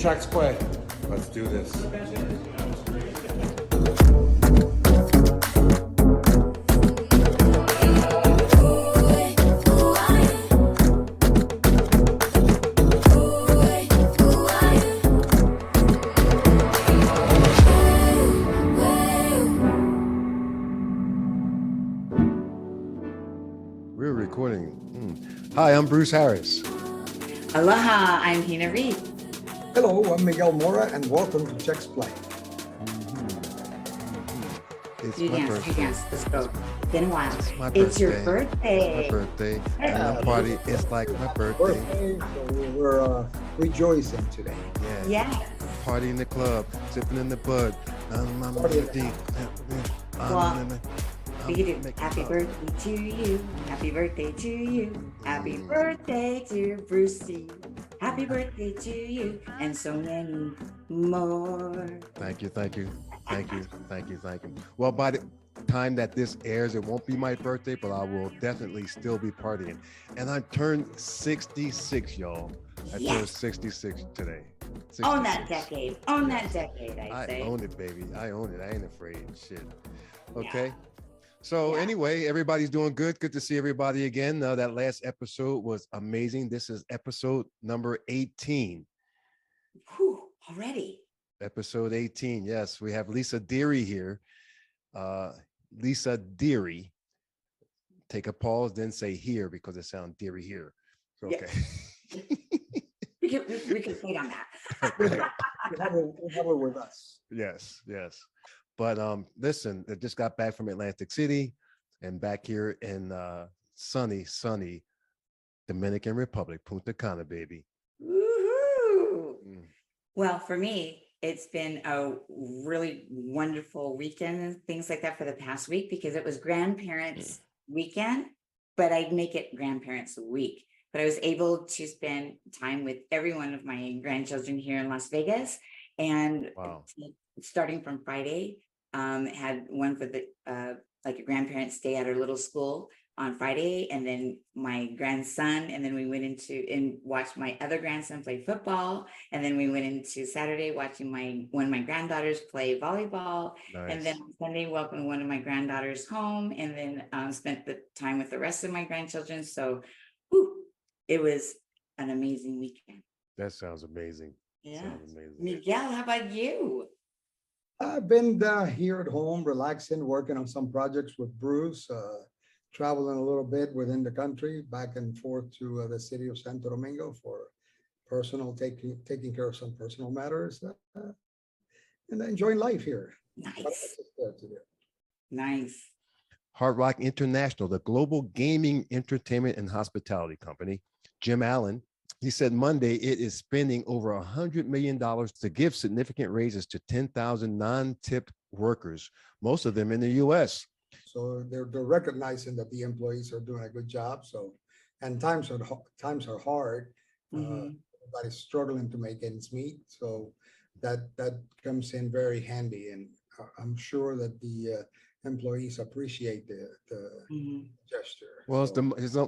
Cheques Play. Let's do this. We're recording. Hi, I'm Bruce Harris. Aloha, I'm Hina Reed. Hello, I'm Miguel Mora, and welcome to Cheques Play. It's You my dance, birthday. you dance. Let's go. Been a while. It's my It's your birthday. birthday. My birthday. And I party. It's like my birthday. Birthday, so we're rejoicing today. Yeah. Yes. Party in the club, sipping in the bud. Party in the We could do happy birthday to you. Happy birthday to you. Happy birthday to Brucey. Happy birthday to you. And so many more. Thank you. Well, by the time that this airs, it won't be my birthday, but I will definitely still be partying. And I turned 66, y'all. I turned 66 today. 66. Own that decade. Own that decade, I say. I own it, baby. I own it. I ain't afraid. Shit. Okay. Yeah. So Yeah. anyway, everybody's doing good. Good to see everybody again. That last episode was amazing. This is episode number 18. Whew, already. Episode 18. Yes, we have Lisa Deery here. Lisa Deery. Take a pause, then say here because it sounds Deery here. Okay. Yeah. We could wait on that. We have it with us. Yes. But listen, I just got back from Atlantic City and back here in sunny Dominican Republic, Punta Cana, baby. Woohoo! Well, for me, it's been a really wonderful weekend and things like that for the past week because it was grandparents' weekend, but I'd make it grandparents' week. But I was able to spend time with every one of my grandchildren here in Las Vegas. And Wow. starting from Friday, had one for the like a grandparent stay at our little school on Friday, and then my grandson, and then we went into and watched my other grandson play football, and then we went into Saturday watching one of my granddaughters play volleyball, Nice. and then on Sunday welcomed one of my granddaughters home, and then spent the time with the rest of my grandchildren. So, it was an amazing weekend. That sounds amazing. Yeah, Sounds amazing. Miguel, how about you? I've been here at home, relaxing, working on some projects with Bruce, traveling a little bit within the country, back and forth to the city of Santo Domingo for taking care of some personal matters, and enjoying life here. Nice. Nice. Hard Rock International, the global gaming, entertainment, and hospitality company. Jim Allen, he said Monday it is spending over $100 million to give significant raises to 10,000 non-tipped workers, most of them in the U.S. So they're recognizing that the employees are doing a good job. So, and times are hard. Everybody's struggling to make ends meet. So that comes in very handy, and I'm sure that the employees appreciate the gesture. Well,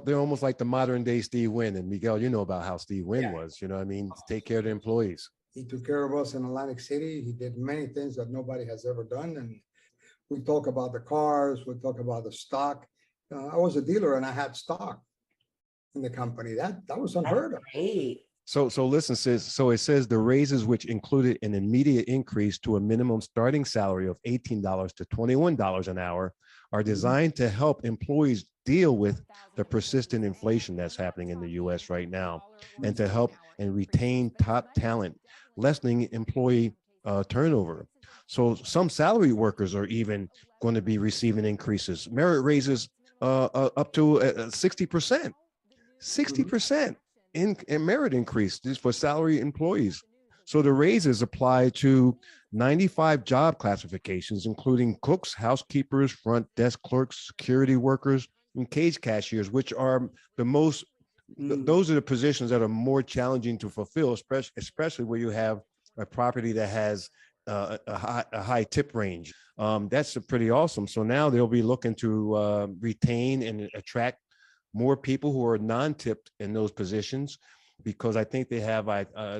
they're almost like the modern day Steve Wynn. And Miguel, you know about how Steve Wynn was, you know what I mean? To take care of the employees. He took care of us in Atlantic City. He did many things that nobody has ever done. And we talk about the cars, we talk about the stock. I was a dealer and I had stock in the company. That was unheard of. Great. So listen, it says the raises, which included an immediate increase to a minimum starting salary of $18 to $21 an hour, are designed to help employees deal with the persistent inflation that's happening in the U.S. right now, and to help and retain top talent, lessening employee turnover. So some salary workers are even going to be receiving increases, merit raises up to 60%. 60%. In merit increase just for salary employees. So the raises apply to 95 job classifications, including cooks, housekeepers, front desk clerks, security workers, and cage cashiers, which are the most, those are the positions that are more challenging to fulfill, especially where you have a property that has a high tip range. That's pretty awesome. So now they'll be looking to retain and attract more people who are non-tipped in those positions. because I think they have,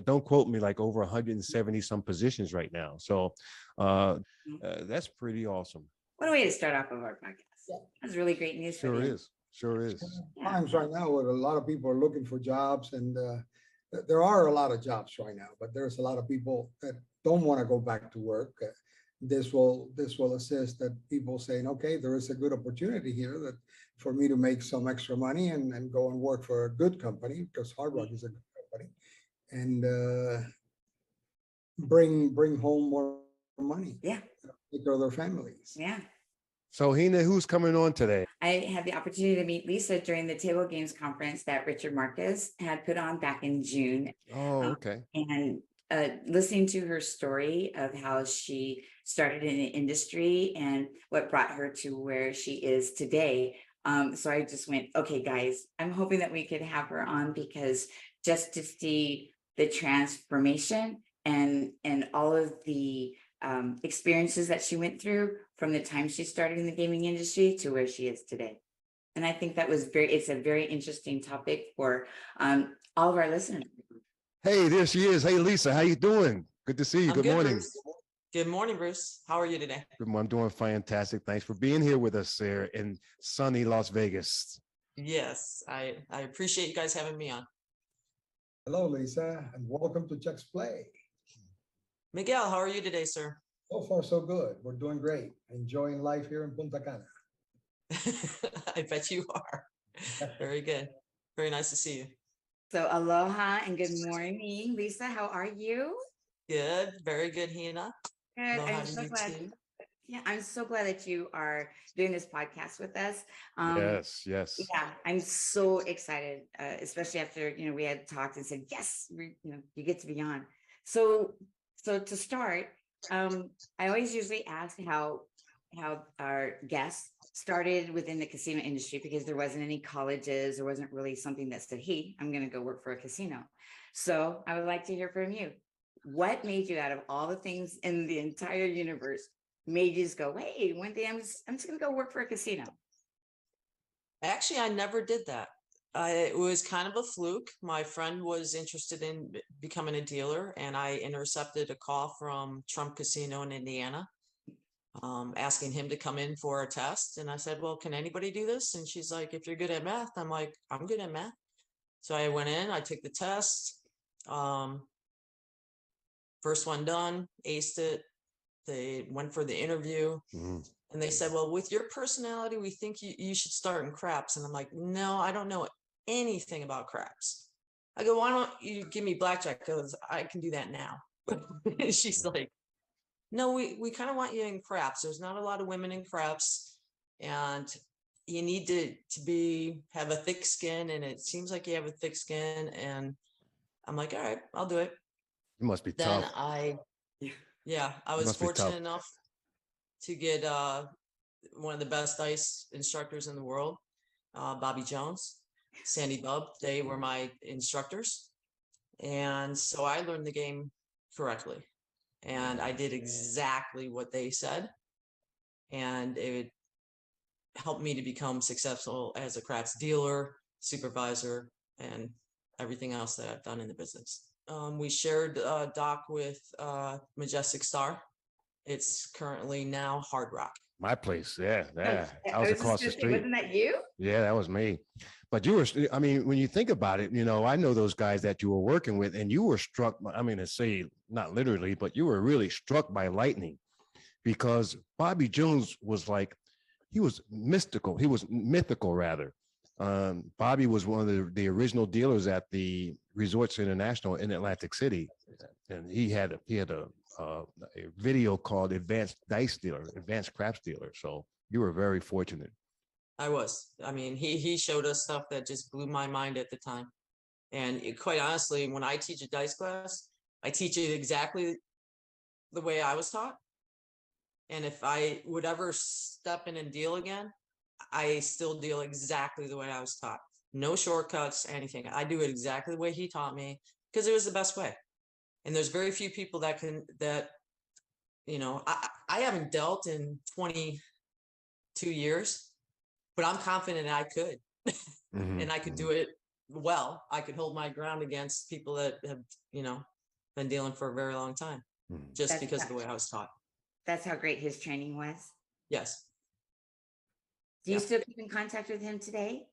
don't quote me, like over 170 some positions right now. So that's pretty awesome. What a way to start off of our podcast. That's really great news. Sure is. Sure is. Yeah. Times right now where a lot of people are looking for jobs, and there are a lot of jobs right now, but there's a lot of people that don't want to go back to work. This will assist that people saying, okay, there is a good opportunity here that for me to make some extra money and go and work for a good company, because Hard Rock is a good company, and bring home more money. Yeah. Take care of their families. Yeah. So Hina, who's coming on today? I had the opportunity to meet Lisa during the table games conference that Richard Marcus had put on back in June. Oh, okay. And listening to her story of how she started in the industry and what brought her to where she is today. So I just went, okay, guys, I'm hoping that we could have her on, because just to see the transformation and all of the experiences that she went through from the time she started in the gaming industry to where she is today. And I think that it's a very interesting topic for all of our listeners. Hey, there she is. Hey, Lisa, how you doing? Good to see you. I'm Good morning. Bruce. Good morning, Bruce. How are you today? I'm doing fantastic. Thanks for being here with us here in sunny Las Vegas. Yes, I appreciate you guys having me on. Hello, Lisa, and welcome to Cheques Play. Miguel, how are you today, sir? So far, so good. We're doing great. Enjoying life here in Punta Cana. I bet you are. Very good. Very nice to see you. So aloha and good morning, Lisa. How are you? Good. Very good, Hina. Good. Aloha I'm to so you glad. too. Yeah, I'm so glad that you are doing this podcast with us. Yes. Yeah, I'm so excited, especially after we had talked and said yes, you get to be on. So to start, I always usually ask how our guests started within the casino industry, because there wasn't any colleges, there wasn't really something that said, hey, I'm going to go work for a casino. So I would like to hear from you. What made you, out of all the things in the entire universe, made you just go, hey, one day I'm just going to go work for a casino? Actually, I never did that. It was kind of a fluke. My friend was interested in becoming a dealer, and I intercepted a call from Trump Casino in Indiana, asking him to come in for a test. And I said, well, can anybody do this? And she's like, if you're good at math. I'm like, I'm good at math. So I went in, I took the test. First one done, aced it. They went for the interview. Mhm. And they said, well, with your personality, we think you should start in craps. And I'm like, no, I don't know anything about craps. I go, why don't you give me blackjack? Because I can do that now. She's like, no, we kind of want you in craps. There's not a lot of women in craps, and you need to have a thick skin. And it seems like you have a thick skin. And I'm like, all right, I'll do it. It must be Then tough. I was must be tough. fortunate enough to get one of the best dice instructors in the world, Bobby Jones, Sandy Bub. They were my instructors. And so I learned the game correctly. And I did exactly what they said. And it helped me to become successful as a craps dealer, supervisor, and everything else that I've done in the business. We shared a dock with Majestic Star. It's currently now Hard Rock. My place. Yeah. I I was just across the gonna say, street. wasn't that you? Yeah, that was me. But you were, I mean, when you think about it, I know those guys that you were working with, and you were struck, I mean, to say not literally, but you were really struck by lightning, because Bobby Jones was like, he was mystical. He was mythical, rather. Bobby was one of the original dealers at the Resorts International in Atlantic City. And he had a video called Advanced Craps Dealer. So you were very fortunate. I was. I mean, he showed us stuff that just blew my mind at the time. And quite honestly, when I teach a dice class, I teach it exactly the way I was taught. And if I would ever step in and deal again, I still deal exactly the way I was taught. No shortcuts, anything. I do it exactly the way he taught me, because it was the best way. And there's very few people that I haven't dealt in 22 years, but I'm confident I could. Mhm. And I could do it well, I could hold my ground against people that have, been dealing for a very long time, just That's because of not- the way I was taught. That's how great his training was. Yes. Do you Yeah. still keep in contact with him today?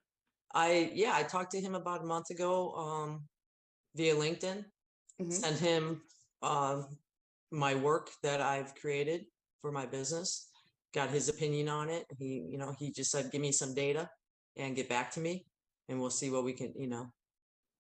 I talked to him about a month ago, via LinkedIn, Mhm. sent him, my work that I've created for my business, got his opinion on it. He just said, give me some data and get back to me, and we'll see what we can,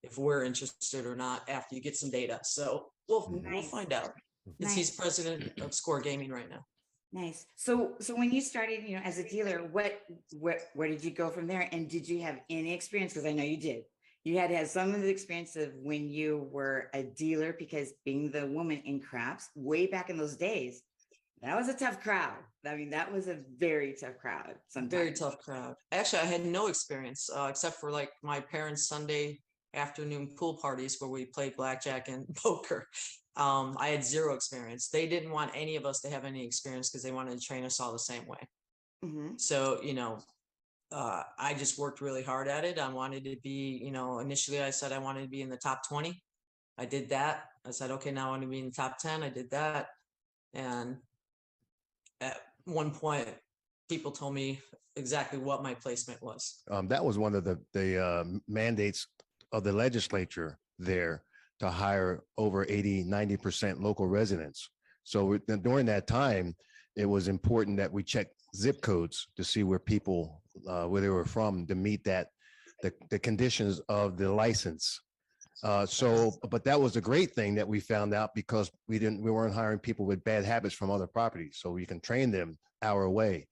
if we're interested or not after you get some data. So we'll Nice. find out. He's president of Score Gaming right now. Nice. So when you started, as a dealer, where did you go from there? And did you have any experience? Because I know you did. You had to have some of the experience of when you were a dealer, because being the woman in craps way back in those days, that was a tough crowd. I mean, that was a very tough crowd. Sometimes. Very tough crowd. Actually, I had no experience except for like my parents' Sunday afternoon pool parties where we played blackjack and poker. I had zero experience. They didn't want any of us to have any experience because they wanted to train us all the same way. Mhm. So, I just worked really hard at it. I wanted to be, initially I said I wanted to be in the top 20. I did that. I said, okay, now I want to be in the top 10. I did that. And at one point, people told me exactly what my placement was. That was one of the mandates of the legislature there, to hire over 90% local residents. So during that time, it was important that we check zip codes to see where people, where they were from, to meet the conditions of the license. But that was a great thing that we found out, because we weren't hiring people with bad habits from other properties. So you can train them our way,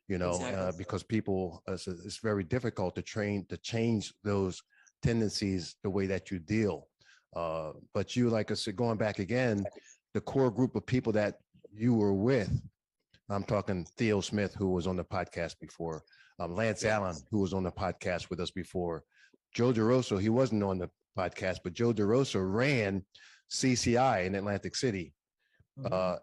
Exactly. because people, it's very difficult to change those tendencies, the way that you deal. But you, like I said, going back again, the core group of people that you were with, I'm talking Theo Smith, who was on the podcast before, Lance Allen, who was on the podcast with us before, Joe DeRosa, he wasn't on the podcast, but Joe DeRosa ran CCI in Atlantic City,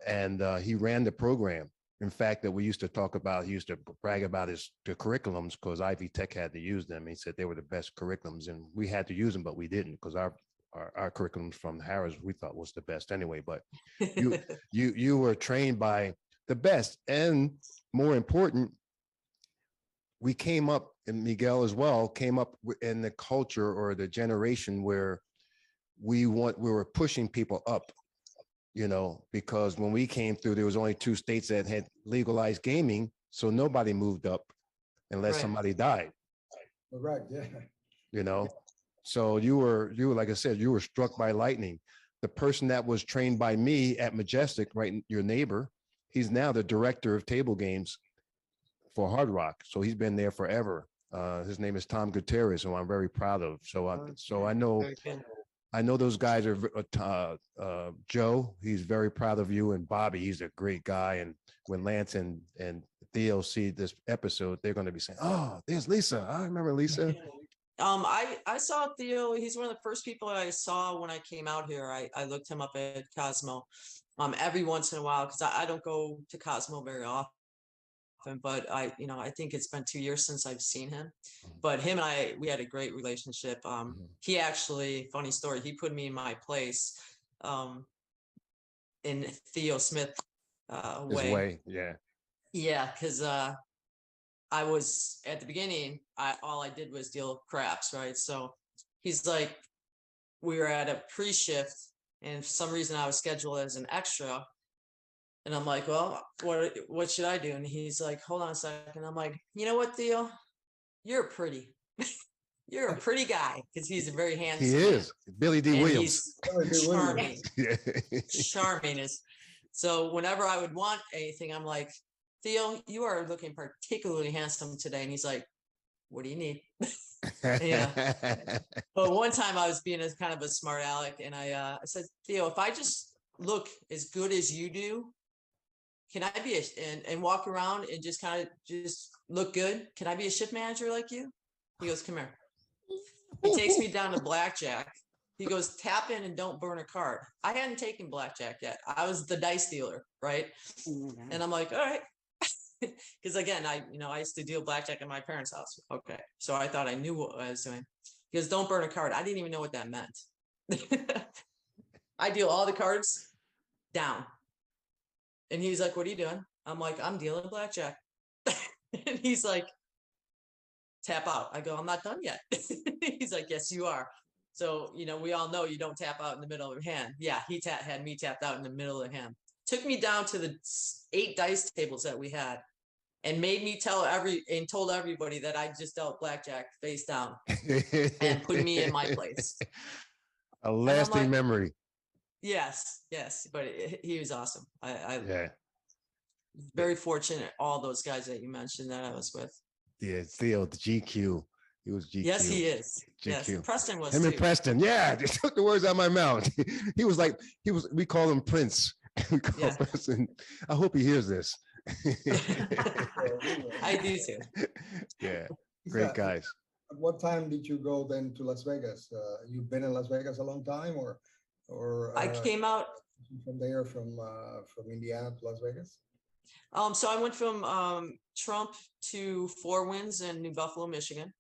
and he ran the program. In fact, that we used to talk about, he used to brag about the curriculums, because Ivy Tech had to use them. He said they were the best curriculums, and we had to use them, but we didn't, because our curriculums from Harris we thought was the best anyway. But you were trained by the best, and more important, we came up, and Miguel as well came up in the culture or the generation where we were pushing people up, because when we came through, there was only 2 states that had legalized gaming, so nobody moved up unless Right. somebody died. Correct, yeah. So you were, like I said, you were struck by lightning. The person that was trained by me at Majestic, right, your neighbor, he's now the director of table games for Hard Rock. So he's been there forever. His name is Tom Gutierrez, who I'm very proud of. So I know, Very good. I know those guys are, Joe, he's very proud of you, and Bobby, he's a great guy. And when Lance and Theo see this episode, they're going to be saying, oh, there's Lisa. I remember Lisa. I saw Theo. He's one of the first people I saw when I came out here. I looked him up at Cosmo, every once in a while, because I don't go to Cosmo very often. But I think it's been 2 years since I've seen him. But him and we had a great relationship. He actually, funny story, he put me in my place, in Theo Smith His way. Yeah. Yeah, because I was at the beginning, all I did was deal craps, right? So he's like, we were at a pre-shift, and for some reason I was scheduled as an extra. And I'm like, well, what should I do? And he's like, hold on a second. I'm like, you know what, Theo? You're pretty. You're a pretty guy, because he's a very handsome. He is. Billy D. And Williams. he's charming. Yeah. Charming is. So whenever I would want anything, I'm like, Theo, you are looking particularly handsome today. And he's like, what do you need? Yeah. But one time I was being a kind of a smart aleck, and I said, Theo, if I just look as good as you do, can I be and walk around and just kind of just look good? Can I be a shift manager like you? He goes, come here. He takes me down to blackjack. He goes, tap in and don't burn a card. I hadn't taken blackjack yet. I was the dice dealer, right? And I'm like, all right. Because again, I used to deal blackjack at my parents' house. Okay. So I thought I knew what I was doing. He goes, don't burn a card. I didn't even know what that meant. I deal all the cards down. And he's like, what are you doing? I'm like, I'm dealing blackjack. And he's like, tap out. I go, I'm not done yet. He's like, yes, you are. So, we all know you don't tap out in the middle of a hand. Yeah, he had me tapped out in the middle of the hand. Took me down to the 8 dice tables that we had and made me told everybody that I just dealt blackjack face down and put me in my place. A lasting like, memory. Yes. But he was awesome. Yeah. Very fortunate. All those guys that you mentioned that I was with. Yeah, Theo, the GQ. He was GQ. Yes, he is. GQ. Yes, Preston was Him too. and Preston. Yeah, just took the words out of my mouth. We call him Prince. Preston. I hope he hears this. I do too. Yeah, great guys. At what time did you go then to Las Vegas? You've been in Las Vegas a long time, or I came out from there from Indiana to Las Vegas? So I went from Trump to Four Winds in New Buffalo, Michigan.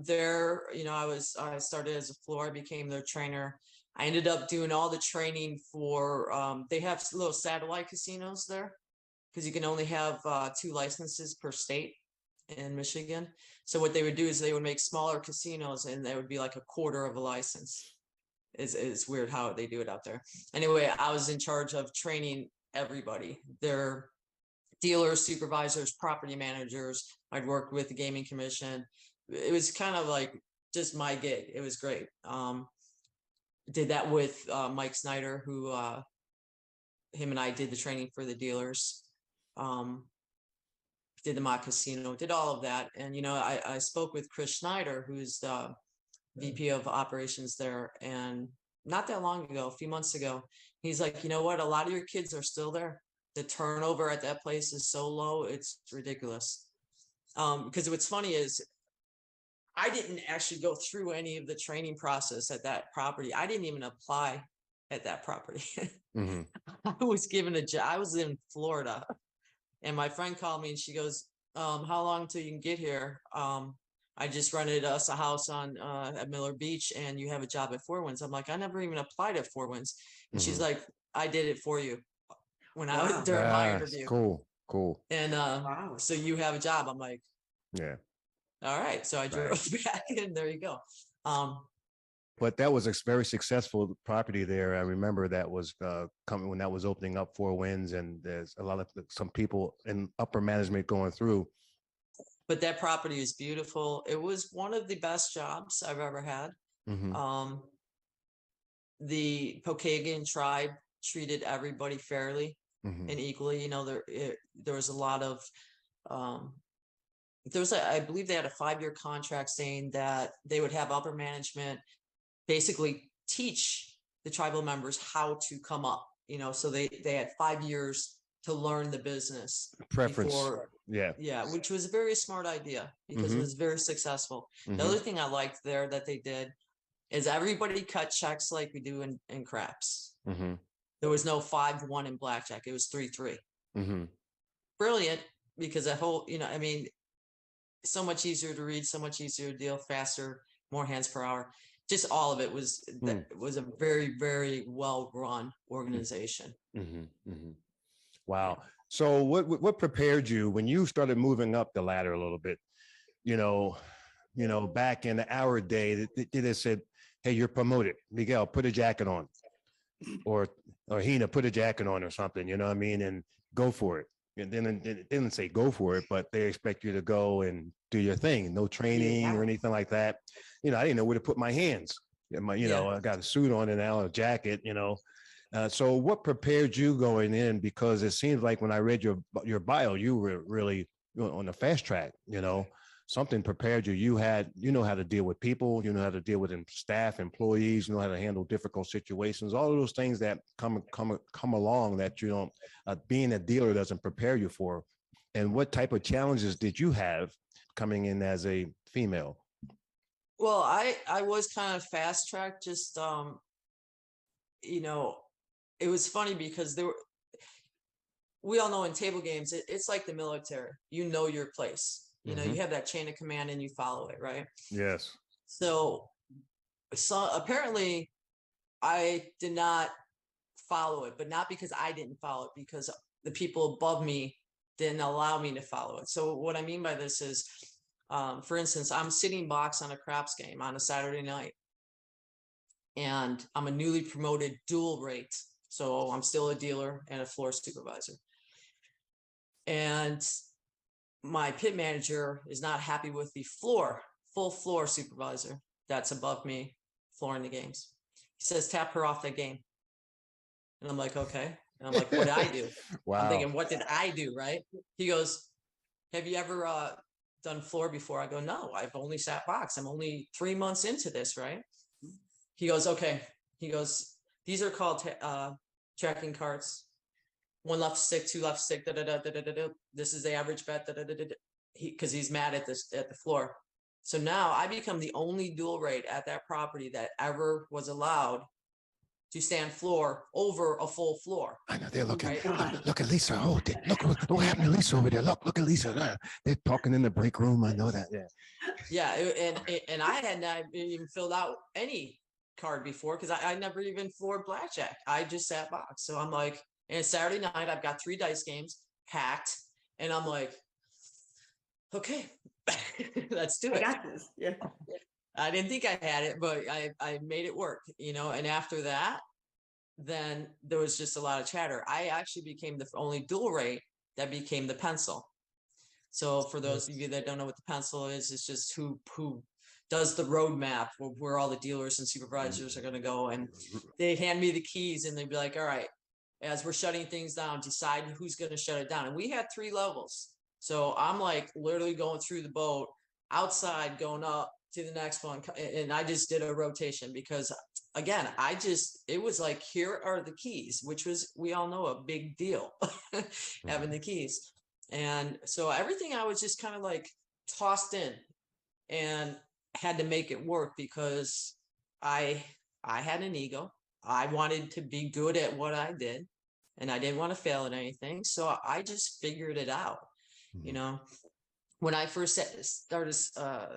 There, I started as a floor, I became their trainer. I ended up doing all the training for, they have little satellite casinos there because you can only have 2 licenses per state in Michigan. So what they would do is they would make smaller casinos and they would be like a quarter of a license. It's weird how they do it out there. Anyway, I was in charge of training everybody, their dealers, supervisors, property managers. I'd worked with the gaming commission. It was kind of like just my gig. It was great. Did that with Mike Snyder, who him and I did the training for the dealers. Did the mock casino, did all of that. And, I spoke with Chris Schneider, who's the VP of operations there. And not that long ago, a few months ago, he's like, you know what? A lot of your kids are still there. The turnover at that place is so low. It's ridiculous. Because what's funny is I didn't actually go through any of the training process at that property. I didn't even apply at that property. Mm-hmm. I was given a job. I was in Florida and my friend called me and she goes, how long till you can get here? I just rented us a house at Miller Beach and you have a job at Four Winds. I'm like, I never even applied at Four Winds. And she's like, I did it for you when I was during my interview. Cool. And so you have a job. I'm like, yeah. All right. So I drove back and there you go. But that was a very successful property there. I remember that was coming when that was opening up Four Winds, and there's a lot of some people in upper management going through. But that property is beautiful. It was one of the best jobs I've ever had. Mm-hmm. The Pokagon tribe treated everybody fairly and equally. There was a lot of I believe they had a 5-year contract saying that they would have upper management basically teach the tribal members how to come up, so they had 5 years to learn the business. Preference. Yeah, which was a very smart idea because it was very successful. The other thing I liked there that they did is everybody cut checks like we do in craps. There was no 5-1 in blackjack. It was 3-3. Brilliant, because that whole, so much easier to read, so much easier to deal, faster, more hands per hour. Just all of it was a very, very well run organization. Wow. So what prepared you when you started moving up the ladder a little bit? Back in our day, they said, "Hey, you're promoted. Miguel, put a jacket on," or Hina, put a jacket on, or something. You know what I mean? And go for it. And then it didn't say go for it, but they expect you to go and do your thing. No training or anything like that. I didn't know where to put my hands. I got a suit on and now a jacket, So what prepared you going in? Because it seems like when I read your bio, you were really on the fast track, something prepared you. You know how to deal with people, how to deal with staff, employees, how to handle difficult situations, all of those things that come along that you don't, being a dealer doesn't prepare you for. And what type of challenges did you have coming in as a female? Well, I was kind of fast tracked, just, it was funny because we all know in table games, it's like the military, your place. You know, you have that chain of command and you follow it, right? Yes. So apparently I did not follow it, but not because I didn't follow it, because the people above me didn't allow me to follow it. So what I mean by this is, for instance, I'm sitting box on a craps game on a Saturday night, and I'm a newly promoted dual rate. So I'm still a dealer and a floor supervisor. And my pit manager is not happy with the full floor supervisor that's above me flooring the games. He says, tap her off that game. And I'm like, okay. And I'm like, what did I do? Wow. I'm thinking, what did I do? Right. He goes, have you ever done floor before? I go, no, I've only sat box. I'm only 3 months into this. Right. He goes, okay. He goes, these are called tracking carts. 1 left stick, 2 left stick. This is the average bet. Because he's mad at the floor. So now I become the only dual rate at that property that ever was allowed to stand floor over a full floor. I know they're looking. Right? Look at Lisa. Oh, look what happened to Lisa over there. Look at Lisa. They're talking in the break room. I know that. Yeah. Yeah, and I had not even filled out any card before because I never even floored blackjack. I just sat box. So I'm like, and Saturday night I've got 3 dice games packed, and I'm like, okay, let's do it. I got this. Yeah. I didn't think I had it, but I made it work, you know. And after that, then there was just a lot of chatter. I actually became the only dual rate that became the pencil. So for those of you that don't know what the pencil is, it's just who does the roadmap where all the dealers and supervisors are going to go. And they hand me the keys and they'd be like, all right, as we're shutting things down, decide who's going to shut it down. And we had 3 levels. So I'm like literally going through the boat outside, going up to the next one. And I just did a rotation because again, it was like, here are the keys, which was, we all know, a big deal having the keys. And so everything I was just kind of like tossed in and had to make it work because I had an ego. I wanted to be good at what I did and I didn't want to fail at anything. So I just figured it out. You know, when I first started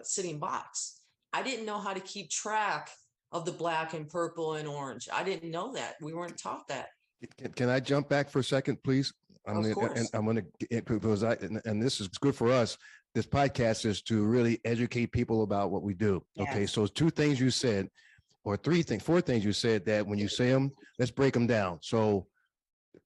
sitting box, I didn't know how to keep track of the black and purple and orange. I didn't know that. We weren't taught that. Can I jump back for a second, please? Of course. And I'm going to, because and this is good for us. This podcast is to really educate people about what we do. Yes. Okay. So 2 things you said, or 4 things you said that when you say them, let's break them down. So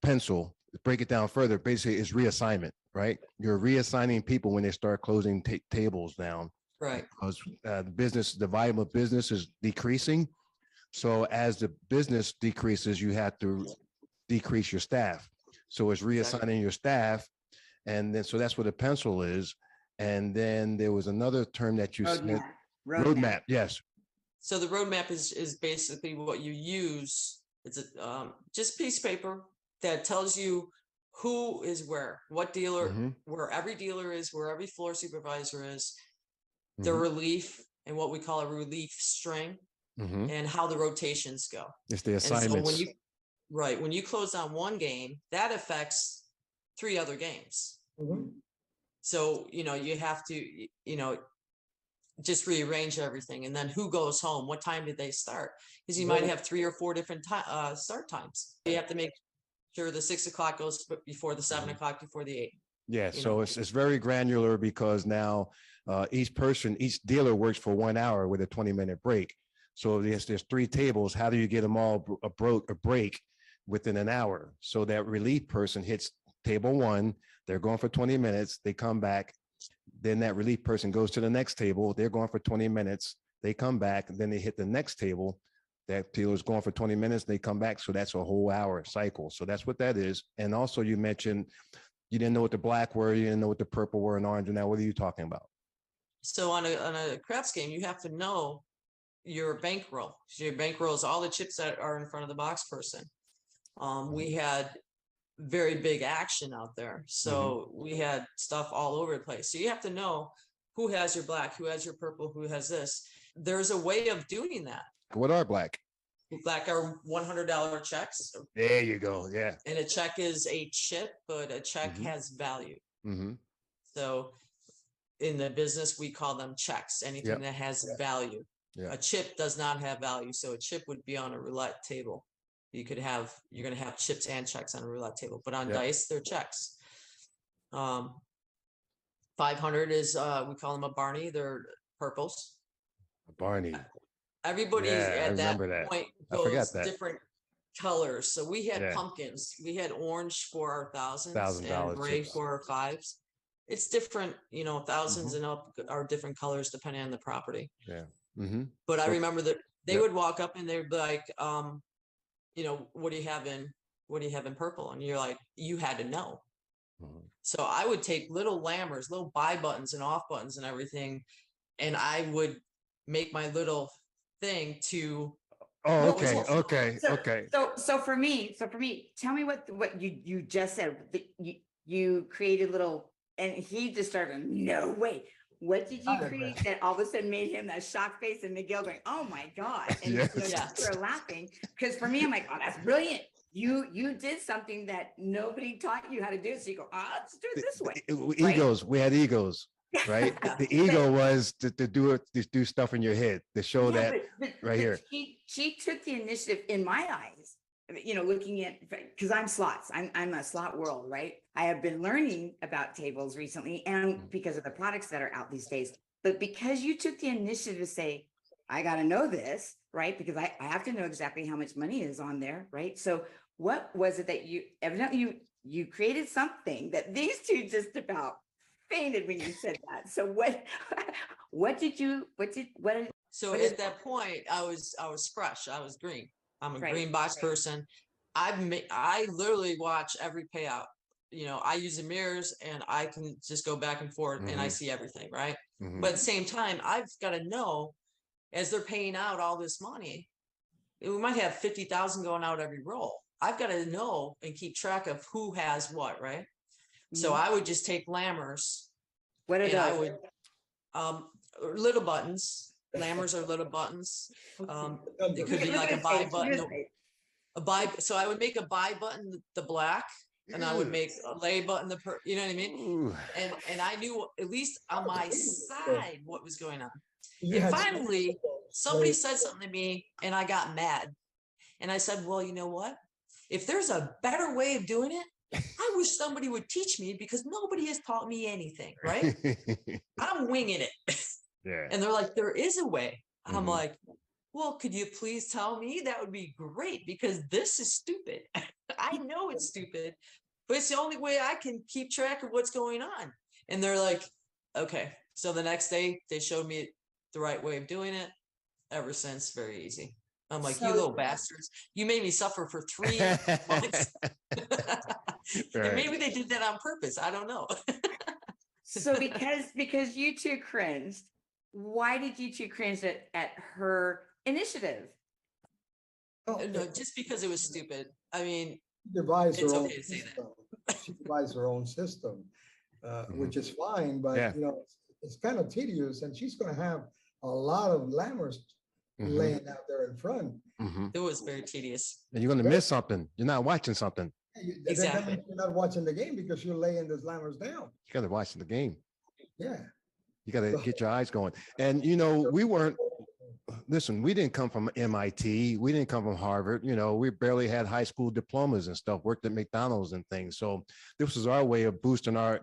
pencil, break it down further. Basically it's reassignment, right? You're reassigning people when they start closing tables down. Right. Because the volume of business is decreasing. So as the business decreases, you have to decrease your staff. So it's reassigning your staff. And then, so that's what a pencil is. And then there was another term that you said. Roadmap. Yes. So the roadmap is basically what you use. It's a just piece of paper that tells you who is where, what dealer, where every dealer is, where every floor supervisor is, the relief and what we call a relief string, and how the rotations go. It's the assignments. So when you close on one game, that affects 3 other games. So, you know, you have to, you know, just rearrange everything. And then who goes home? What time did they start? Because you might have 3 or 4 different start times. You have to make sure the 6 o'clock goes before the 7 o'clock, before the 8. Yeah. So it's very granular because now each dealer works for 1 hour with a 20-minute break. So there's 3 tables. How do you get them all a break within an hour? So that relief person hits table 1, they're going for 20 minutes, they come back. Then that relief person goes to the next table, they're going for 20 minutes, they come back, and then they hit the next table. That dealer's going for 20 minutes, they come back. So that's a whole hour cycle. So that's what that is. And also you mentioned you didn't know what the black were, you didn't know what the purple were and orange. And now what are you talking about? So on a craps game, you have to know your bankroll. So your bankroll is all the chips that are in front of the box person. We had very big action out there. So we had stuff all over the place. So you have to know who has your black, who has your purple, who has this. There's a way of doing that. What are black? Black are $100 checks. There you go. Yeah. And a check is a chip, but a check has value. So in the business, we call them checks, anything Yep. that has value. Yeah. A chip does not have value. So a chip would be on a roulette table. You're going to have chips and checks on a roulette table, but on Yep. dice, they're checks. 500 is, we call them a Barney. They're purples. Barney. Everybody Yeah, I at that remember that. point I forgot goes that. different colors. So we had Yeah. pumpkins. We had orange for our thousands $1,000 and gray chips. for our fives. It's different, you know, 1000s Mhm. and up are different colors depending on the property. Yeah. Mm-hmm. But I So- remember that they Yep. would walk up and they'd be like, you know, what do you have in purple? And you're like, you had to know. Mhm. So I would take little lammers, little buy buttons and off buttons and everything, and I would make my little thing to. Oh, Well, okay. well, Okay. So- Okay. So for me, tell me what you just said. You created little, and he just started, no way. What did you create that all of a sudden made him that shock face and Miguel going, oh my God. And Yes. you were laughing. Because for me, I'm like, oh, that's brilliant. You did something that nobody taught you how to do. So you go, let's do it this way. Right? Egos. We had egos, right? Yeah. The ego was to do stuff in your head to show Yeah, that. but right here. She took the initiative in my eyes, you know, looking at, because I'm slots, I'm a slot world, right? I have been learning about tables recently and because of the products that are out these days, but because you took the initiative to say, I got to know this, right? Because I have to know exactly how much money is on there, right? So what was it that evidently you created something that these two just about fainted when you said that. So what So What is at that point, I was fresh. I was green. I'm a Right, green box right. person. I literally watch every payout. You know, I use the mirrors and I can just go back and forth and I Mhm. see everything, right? Mhm. But at the same time, I've got to know as they're paying out all this money, we might have 50,000 going out every roll. I've got to know and keep track of who has what, right? So Mhm. I would just take lammers what are and I those? would little buttons. Lammers are little buttons. It could be like a buy button. So I would make a buy button the black, and I would make a lay button you know what I mean? Ooh. And I knew at least on my side what was going on. You And had finally, somebody said something to me, and I got mad. And I said, "Well, you know what? If there's a better way of doing it, I wish somebody would teach me because nobody has taught me anything, right? I'm winging it." Yeah. And they're like, "There is a way." I'm Mhm. like, "Well, could you please tell me? That would be great because this is stupid. I know it's stupid, but it's the only way I can keep track of what's going on." And they're like, "Okay." So the next day they showed me the right way of doing it. Ever since, very easy. I'm like, "You So- little bastards. You made me suffer for 3 months." And Right. maybe they did that on purpose. I don't know. So because you two cringed, why did you two cringe at her initiative? No, just because it was stupid. I mean, devise It's her own okay to say that. system. She devised her own system, which is fine, but Yeah. you know, it's kind of tedious, and she's going to have a lot of lammers Mhm. laying out there in front. Mhm. it was very tedious. And you're gonna miss something. You're not watching something. That Exactly. means you're not watching the game because you're laying those lammers down. You gotta watch the game. Yeah. You gotta get your eyes going. And you know, we weren't. Listen, we didn't come from MIT. We didn't come from Harvard. You know, we barely had high school diplomas and stuff. Worked at McDonald's and things. So this was our way of boosting our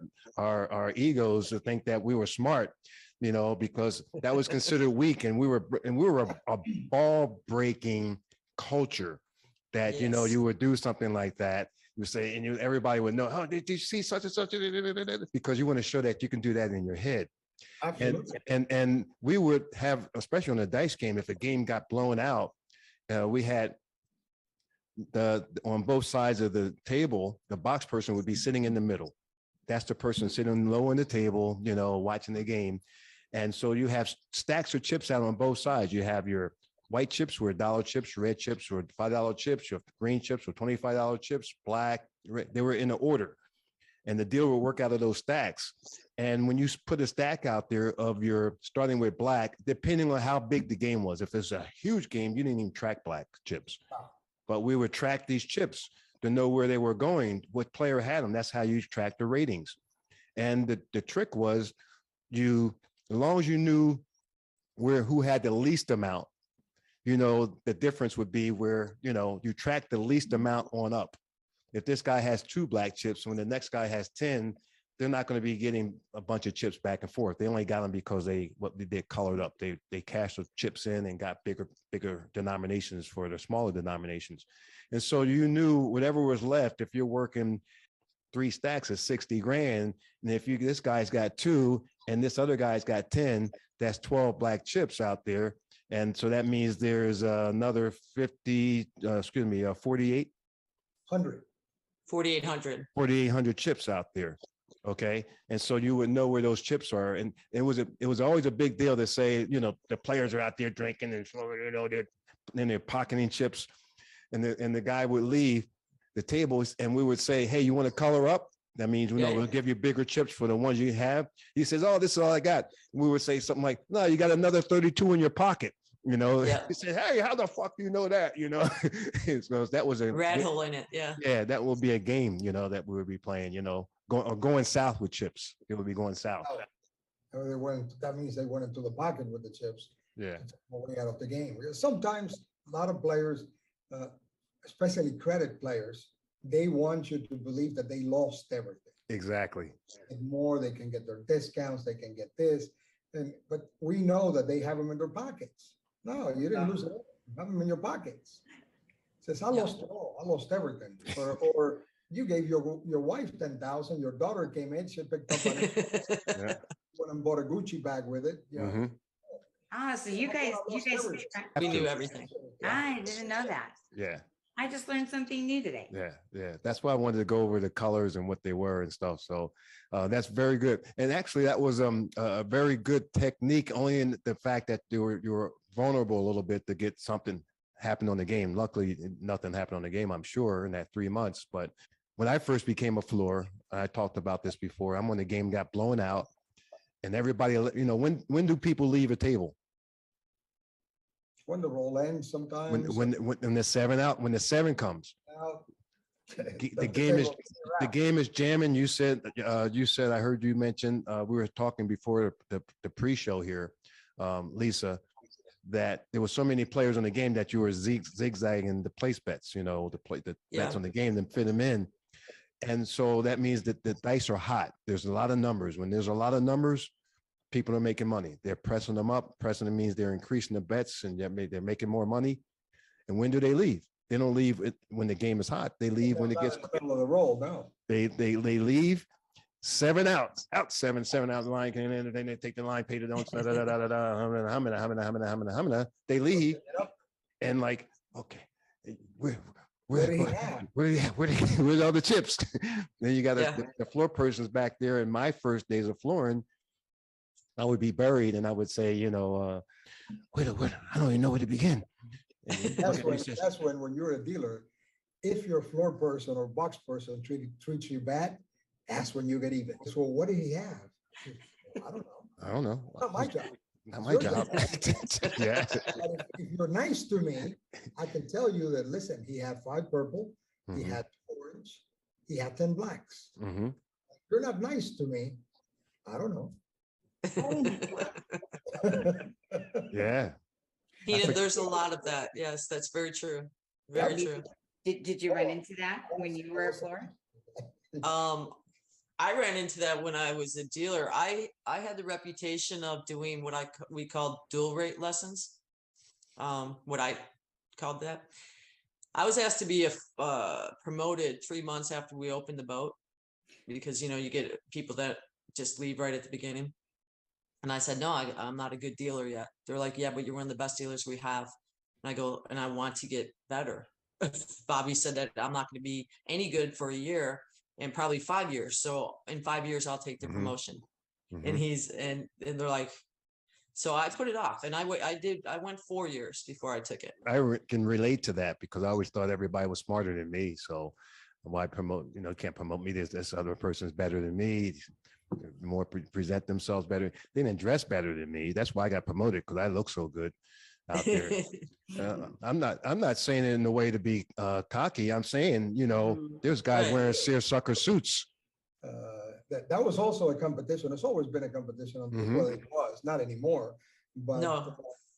egos to think that we were smart. You know, because that was considered weak, and we were a ball breaking culture. That you know, Yes. you would do something like that. You would say, and everybody would know. Oh, did you see such and such? Because you want to show that you can do that in your head. Absolutely. And we would have, especially on a dice game, if a game got blown out, we had on both sides of the table, the box person would be sitting in the middle. That's the person sitting low on the table, you know, watching the game. And so you have stacks of chips out on both sides. You have your white chips were $1 chips, red chips were $5 chips, you have green chips were $25 chips, black, red. They were in order. And the dealer will work out of those stacks. And when you put a stack out there of your starting with black, depending on how big the game was, if it's a huge game, you didn't even track black chips. But we would track these chips to know where they were going, what player had them. That's how you track the ratings. And the trick was as long as you knew who had the least amount, the difference would be where, you track the least amount on up. If this guy has 2 black chips, when the next guy has 10, they're not going to be getting a bunch of chips back and forth. They only got them because they colored up. They cashed the chips in and got bigger denominations for the smaller denominations. And so you knew whatever was left, if you're working 3 stacks of 60 grand, and if this guy's got 2 and this other guy's got 10, that's 12 black chips out there. And so that means there's another 48 4,800 chips out there. Okay. And so you would know where those chips are. And it was always a big deal to say, the players are out there drinking and, they're pocketing chips, and the guy would leave the tables and we would say, hey, you want to color up? That means, we'll give you bigger chips for the ones you have. He says, oh, this is all I got. We would say something like, no, you got another 32 in your pocket. He said, hey, how the fuck do you know that? So that was a rat hole in it. Yeah. Yeah, that will be a game, that we would be playing, going south with chips. It would be going south. That means they went into the pocket with the chips. Yeah. Way out of the game. Sometimes a lot of players, especially credit players, they want you to believe that they lost everything. Exactly. And more, they can get their discounts, they can get this. But we know that they have them in their pockets. No, you didn't lose it. You have them in your pockets. It says, I lost it all. I lost everything. Or you gave your wife 10,000. Your daughter came in. She picked up on it. Went and bought a Gucci bag with it. Mm-hmm. So you guys, we knew everything. I didn't know that. Yeah. I just learned something new today. Yeah. That's why I wanted to go over the colors and what they were and stuff. So that's very good. And actually, that was a very good technique, only in the fact that you were vulnerable a little bit to get something happen on the game. Luckily, nothing happened on the game, I'm sure, in that 3 months. But when I first became a floor, I talked about this before, I'm when the game got blown out and everybody, when do people leave a table? When the roll ends sometimes. When the 7 comes. The game is jamming. You said I heard you mention, we were talking before the pre-show here, Lisa, that there were so many players on the game that you were zigzagging the place bets, the bets on the game, then fit them in. And so that means that the dice are hot. There's a lot of numbers. When there's a lot of numbers, people are making money. They're pressing them up. Pressing them means they're increasing the bets and they're making more money. And when do they leave? They don't leave it when the game is hot. They leave when it gets in the middle of the roll. No, they leave 7 out 7 out the line, and then they take the line, pay the don'ts, they leave, and like, okay, where's all the chips? Then you got the floor person's back there. In my first days of flooring, I would be buried, and I would say, wait, I don't even know where to begin. That's when you're a dealer, if your floor person or box person treats you bad, that's when you get even. So what did he have? I don't know. Not my job. Not my job. Yeah. If you're nice to me, I can tell you that, listen, he had 5 purple, he had 2 orange, he had 10 blacks. Mm-hmm. If you're not nice to me, I don't know. Yeah. There's a lot of that. Yes, that's very true. Very true. Did you run into that when you were a floor? I ran into that when I was a dealer. I had the reputation of doing what we called dual rate lessons. What I called that. I was asked to be promoted 3 months after we opened the boat, because you get people that just leave right at the beginning. And I said, no, I'm not a good dealer yet. They're like, yeah, but you're one of the best dealers we have. And I go, and I want to get better. Bobby said that I'm not going to be any good for a year and probably 5 years. So in 5 years, I'll take the promotion. Mm-hmm. And they're like, so I put it off, and I went 4 years before I took it. I can relate to that because I always thought everybody was smarter than me. So why promote, can't promote me. This other person's better than me. More present themselves better. They didn't dress better than me. That's why I got promoted, because I look so good out there. I'm not saying it in a way to be cocky. I'm saying, there's guys wearing seersucker suits. that was also a competition. It's always been a competition. Well, it was not anymore, but No.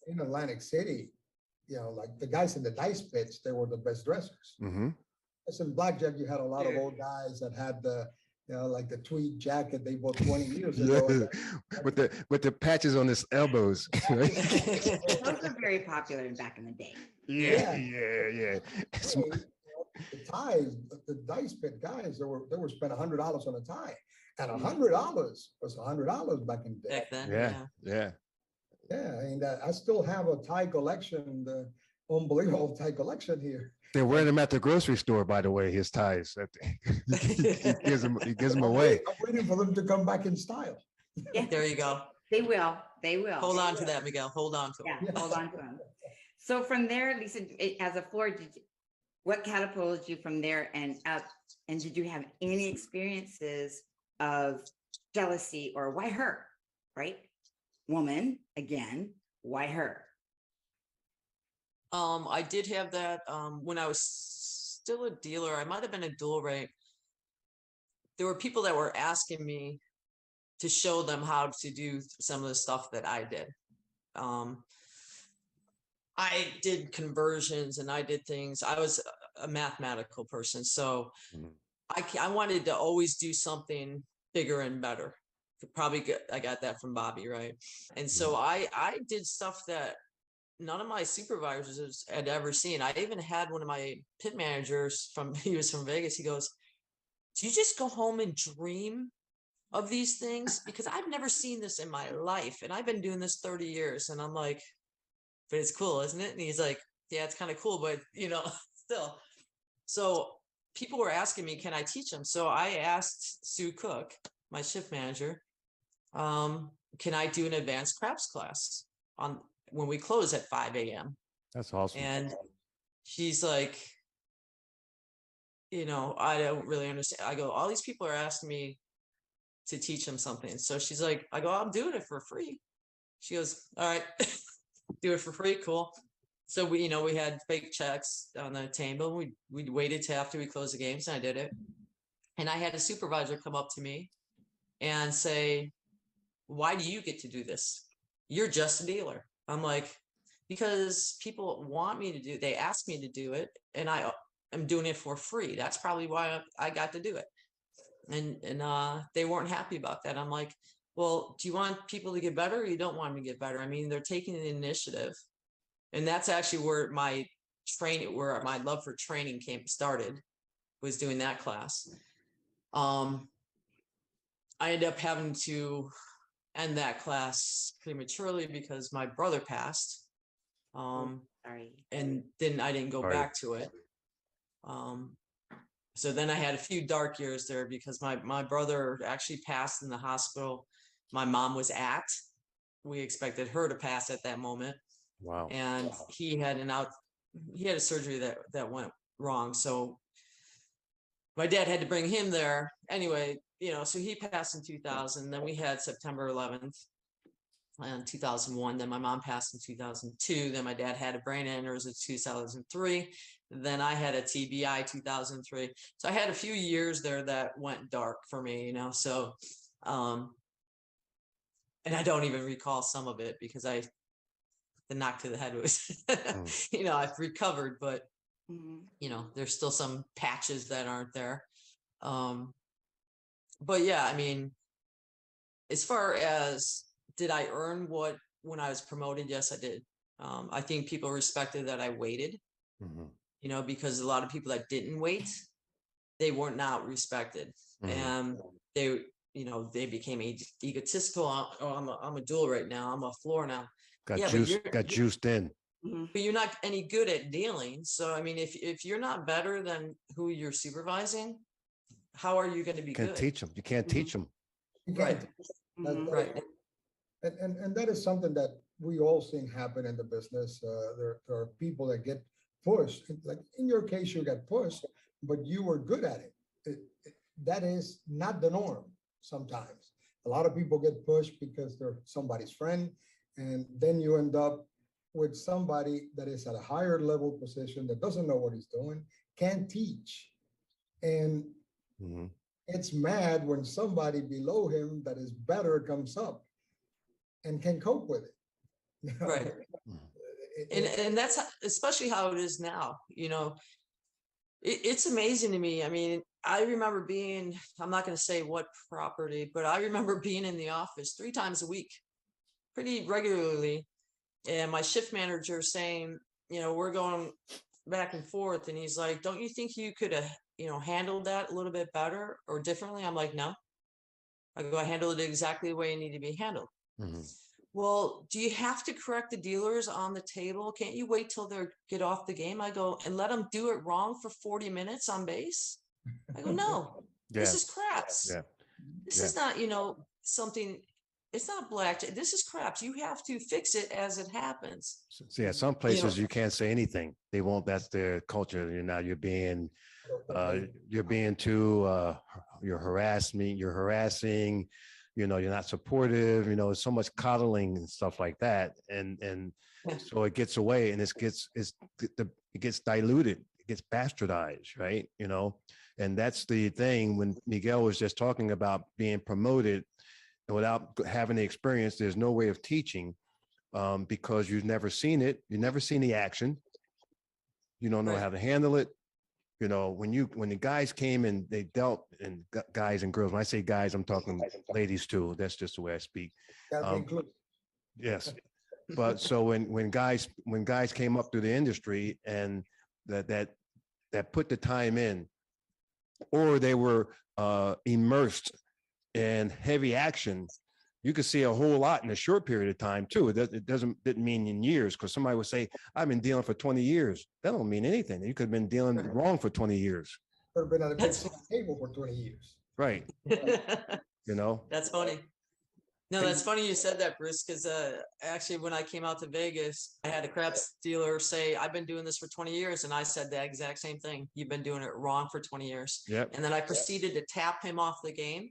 in Atlantic City, like the guys in the dice pits, they were the best dressers. As in blackjack, you had a lot of old guys that had like the tweed jacket they bought 20 years ago. with the patches on his elbows. Right? Those are very popular back in the day. Yeah. Hey, the ties, the dice pit guys, they were spent $100 on a tie, and $100 was $100 back in the day. Back then. Yeah. And I still have a tie collection, the unbelievable tie collection here. They're wearing them at the grocery store, by the way, his ties. He gives them away. I'm waiting for them to come back in style. Yeah, There you go. they will. They will. Hold on to that, Miguel. Hold on to it. Yeah, hold on to them. So from there, Lisa, as a floor, what catapulted you from there and up? And did you have any experiences of jealousy or why her? Right? Woman, again, why her? I did have that when I was still a dealer. I might have been a dual rate. There were people that were asking me to show them how to do some of the stuff that I did. I did conversions and I did things. I was a mathematical person, so I wanted to always do something bigger and better. I got that from Bobby, right? And so I did stuff that none of my supervisors had ever seen. I even had one of my pit managers he was from Vegas. He goes, "Do you just go home and dream of these things? Because I've never seen this in my life. And I've been doing this 30 years. And I'm like, but it's cool, isn't it?" And he's like, "Yeah, it's kind of cool, but still." So people were asking me, can I teach them? So I asked Sue Cook, my shift manager, can I do an advanced craps class when we close at 5 a.m.? That's awesome. And she's like, I don't really understand. I go, all these people are asking me to teach them something. So she's like, I go, I'm doing it for free. She goes, all right, do it for free. Cool. So we had fake checks on the table. We waited till after we closed the games and I did it. And I had a supervisor come up to me and say, "Why do you get to do this? You're just a dealer." I'm like, because people want me to they ask me to do it and I am doing it for free. That's probably why I got to do it. And they weren't happy about that. I'm like, well, do you want people to get better or you don't want them to get better? I mean, they're taking the initiative. And that's actually where my love for training started, was doing that class. I ended up having to end that class prematurely because my brother passed. Sorry. And then I didn't go back to it. So then I had a few dark years there because my brother actually passed in the hospital my mom was at. We expected her to pass at that moment. Wow. And he had a surgery that went wrong. So my dad had to bring him there anyway, so he passed in 2000. Then we had September 11th in 2001. Then my mom passed in 2002. Then my dad had a brain aneurysm in 2003. Then I had a TBI 2003. So I had a few years there that went dark for me, so, and I don't even recall some of it because the knock to the head was, I've recovered, but there's still some patches that aren't there. But yeah, I mean, as far as did I earn when I was promoted? Yes, I did. I think people respected that I waited, because a lot of people that didn't wait, they were not respected. And they became egotistical. I'm a dual right now. I'm a floor now. Got juiced in. But you're not any good at dealing. So, I mean, if you're not better than who you're supervising, how are you going to be good? Teach them. You can't teach them. Right. Right. And that is something that we all seen happen in the business. There are people that get pushed. Like in your case, you got pushed, but you were good at it. That is not the norm sometimes. A lot of people get pushed because they're somebody's friend, and then you end up with somebody that is at a higher level position that doesn't know what he's doing, can't teach, and gets mad when somebody below him that is better comes up and can cope with it. You know? Right. And that's especially how it is now. It's amazing to me. I mean, I remember I'm not going to say what property, but I remember being in the office 3 times a week, pretty regularly. And my shift manager saying, we're going back and forth. And he's like, don't you think you could have, handled that a little bit better or differently? I'm like, no. I handled it exactly the way it needed to be handled. Mhm. Well, do you have to correct the dealers on the table? Can't you wait till they get off the game? I go, and let them do it wrong for 40 minutes on base? I go, no, this Yeah. is craps. Yeah. This is not, something, it's not black. This is craps. You have to fix it as it happens. So yeah, some places you can't say anything. They won't. That's their culture. You're being too. You're harassing. You're not supportive. It's so much coddling and stuff like that, and so it gets away, and it gets diluted. It gets bastardized, right? And that's the thing when Miguel was just talking about being promoted without having the experience. There's no way of teaching because you've never seen it. You've never seen the action. You don't know how to handle it. When the guys came and they dealt, and guys and girls, when I say guys, I'm talking ladies too. That's just the way I speak. Yes. But so when guys came up through the industry and that put the time in, or they were immersed in heavy action, you could see a whole lot in a short period of time too. It didn't mean in years, because somebody would say, I've been dealing for 20 years. That don't mean anything. You could have been dealing wrong for 20 years. Could have been at a big table for 20 years. Right. That's funny. No, that's funny you said that, Bruce, because actually when I came out to Vegas, I had a craps dealer say, I've been doing this for 20 years. And I said the exact same thing. You've been doing it wrong for 20 years. Yep. And then I proceeded to tap him off the game,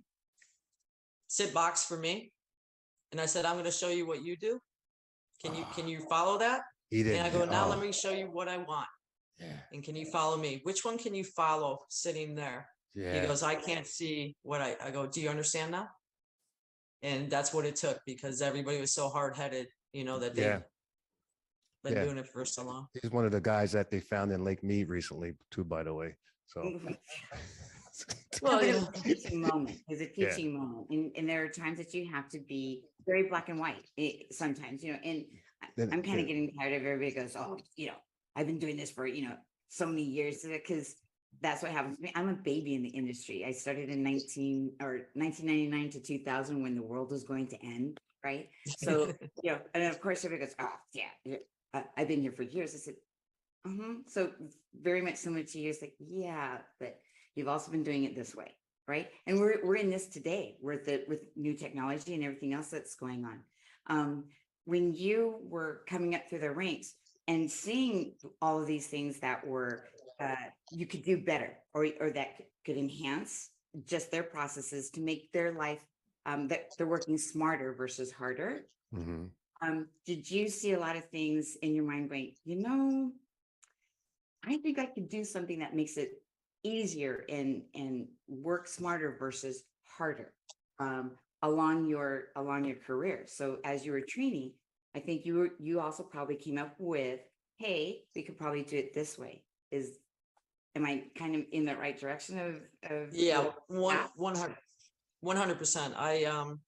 sit box for me. And I said, I'm going to show you what you do. Can you follow that? He did. And I go, now let me show you what I want. Yeah. And can you follow me? Which one can you follow sitting there? Yeah. He goes, I can't see what I go, do you understand now? And that's what it took, because everybody was so hard-headed, that they've been doing it for so long. He's one of the guys that they found in Lake Mead recently too, by the way. So well, it's a teaching moment. It's a teaching moment. And there are times that you have to be very black and white sometimes, and I'm kind of getting tired of everybody goes, oh, I've been doing this for, so many years, because that's what happens to me. I'm a baby in the industry. I started in 1999 to 2000 when the world was going to end. Right. So, and of course everybody goes, oh yeah, I've been here for years. I said, so very much similar to you. It's like, yeah, but you've also been doing it this way. Right. And we're in this today with new technology and everything else that's going on. When you were coming up through the ranks and seeing all of these things that were, you could do better, or that could enhance just their processes to make their life, that they're working smarter versus harder. Mm-hmm. Did you see a lot of things in your mind going, I think I could do something that makes it easier and work smarter versus harder along your career? So as you were training, I think you also probably came up with, hey, we could probably do it this way. Am I kind of in the right direction of yeah, 100%.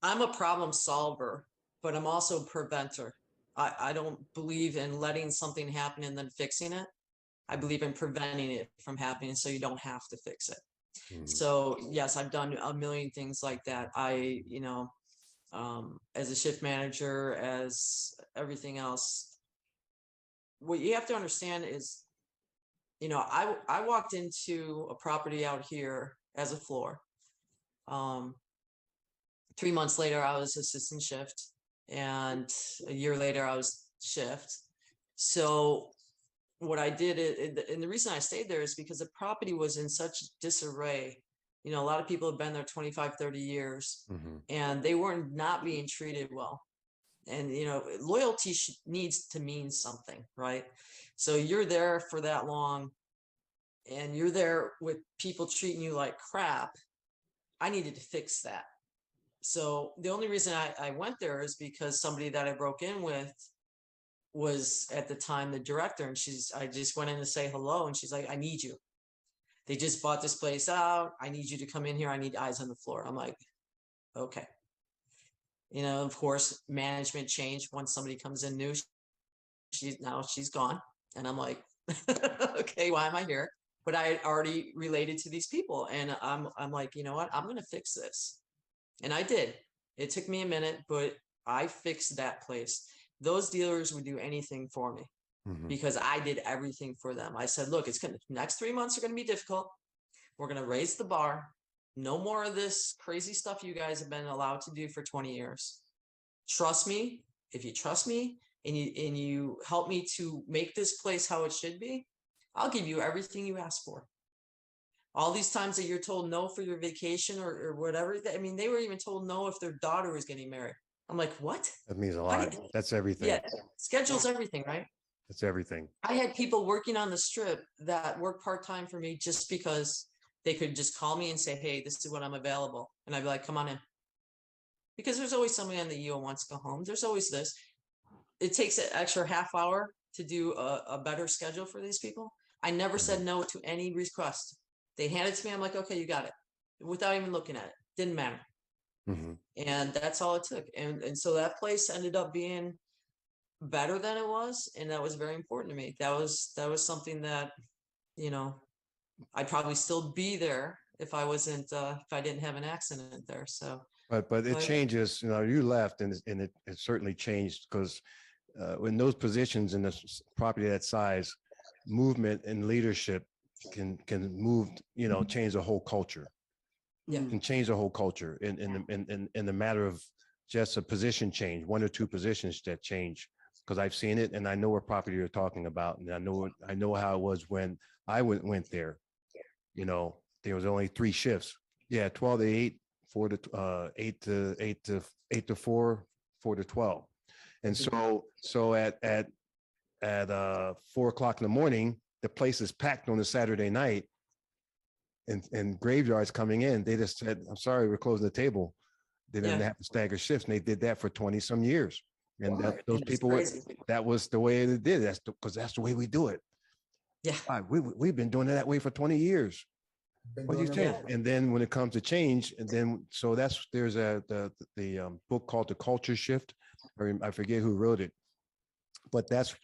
I'm a problem solver, but I'm also a preventer. I don't believe in letting something happen and then fixing it. I believe in preventing it from happening so you don't have to fix it. Mm-hmm. So yes, I've done a million things like that. As a shift manager, as everything else, what you have to understand is, I walked into a property out here as a floor. 3 months later, I was assistant shift, and a year later, I was shift. So what I did, and the reason I stayed there is because the property was in such disarray. A lot of people have been there 25, 30 years, mm-hmm. and they were not being treated well. And, loyalty needs to mean something, right? So you're there for that long. and you're there with people treating you like crap, I needed to fix that. So the only reason I went there is because somebody that I broke in with was at the time the director, and I just went in to say hello, and she's like, I need you. They just bought this place out. I need you to come in here. I need eyes on the floor. I'm like, okay. You know, of course, management changed once somebody comes in new. She's gone. And I'm like, okay, why am I here? But I had already related to these people. And I'm like, you know what? I'm going to fix this. And I did. It took me a minute, but I fixed that place. Those dealers would do anything for me because I did everything for them. I said, look, next 3 months are going to be difficult. We're going to raise the bar. No more of this crazy stuff you guys have been allowed to do for 20 years. Trust me. If you trust me and you help me to make this place how it should be, I'll give you everything you ask for. All these times that you're told no for your vacation or whatever. I mean, they were even told no if their daughter was getting married. I'm like, what? That means a lot. That's everything. Yeah, schedule's everything, right? That's everything. I had people working on the strip that work part-time for me just because they could just call me and say, hey, this is when I'm available. And I'd be like, come on in. Because there's always somebody on the EO wants to go home. There's always this. It takes an extra half hour to do a better schedule for these people. I never said no to any request. They handed it to me. I'm like, okay, you got it. Without even looking at it. Didn't matter. And that's all it took. And so that place ended up being better than it was. And that was very important to me. That was something that, you know, I'd probably still be there if I didn't have an accident there. So, but it changes, you know, you left and it certainly changed because in those positions in this property that size, movement and leadership can move, you know, change the whole culture. Yeah. Can change the whole culture in the matter of just a position change, 1 or 2 positions that change. Because I've seen it and I know what property you're talking about. And I know how it was when I went there. You know, there was only 3 shifts. Yeah, 12 to 8, 4 to 8 to 4, 4 to 12. And so at 4 o'clock in the morning, the place is packed on a Saturday night. And graveyards coming in, they just said, I'm sorry, we're closing the table. They didn't have to stagger shifts. And they did that for 20 some years. And those people, that was the way they did it. Because that's the way we do it. Yeah. We've been doing it that way for 20 years. What do you think? And then when it comes to change, and then, so there's the book called The Culture Shift. I forget who wrote it, but that's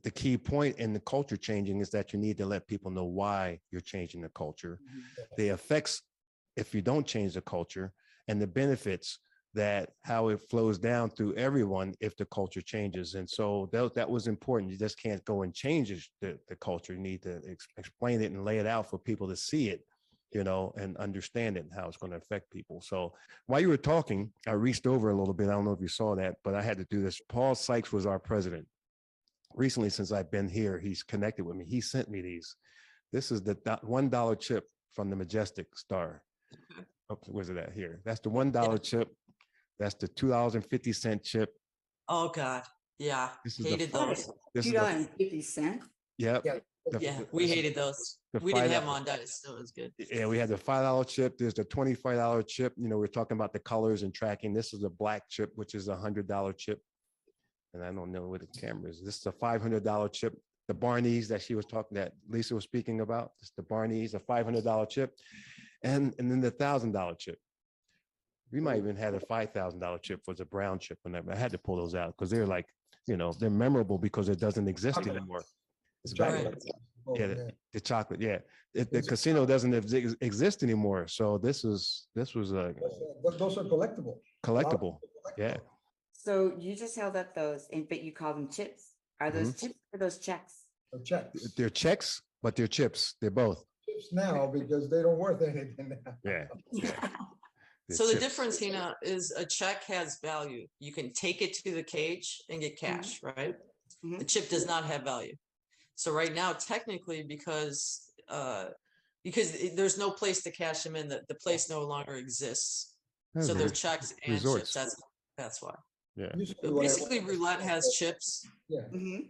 the key point in the culture changing is that you need to let people know why you're changing the culture, the effects if you don't change the culture, and the benefits that how it flows down through everyone if the culture changes. And so that was important. You just can't go and change the culture. You need to explain it and lay it out for people to see it, you know, and understand it and how it's going to affect people. So while you were talking, I reached over a little bit. I don't know if you saw that, but I had to do this. Paul Sykes was our president. Recently, since I've been here, he's connected with me. He sent me these. This is the $1 chip from the Majestic Star. Oh, where's it at here? That's the $1 chip. That's the $2.50 chip. Oh God. Yeah. Hated those. $2.50. Yep. Yeah. We hated those. We didn't have them on dice, so it was good. Yeah, we had the $5 chip. There's the $25 chip. You know, we're talking about the colors and tracking. This is a black chip, which is a $100 chip. And I don't know what the camera is. This is a $500 chip. The Barneys that Lisa was speaking about. It's the Barneys, a $500 chip. And then the $1,000 chip. We might even had a $5,000 chip was a brown chip. And I had to pull those out because they're like, you know, they're memorable because it doesn't exist anymore. It's the chocolate. Yeah. The casino doesn't exist anymore. So this was those are collectible. Collectible. Yeah. So you just held up those, but you call them chips. Are those chips or those checks? Checks. They're checks, but they're chips. They're both. Chips now because they don't worth anything now. Yeah. So the difference, Hina, is a check has value. You can take it to the cage and get cash, right? The chip does not have value. So right now, technically, because there's no place to cash them in, the place no longer exists. So they're checks and resorts. chips. That's why. Yeah. Basically, roulette has chips, Yeah.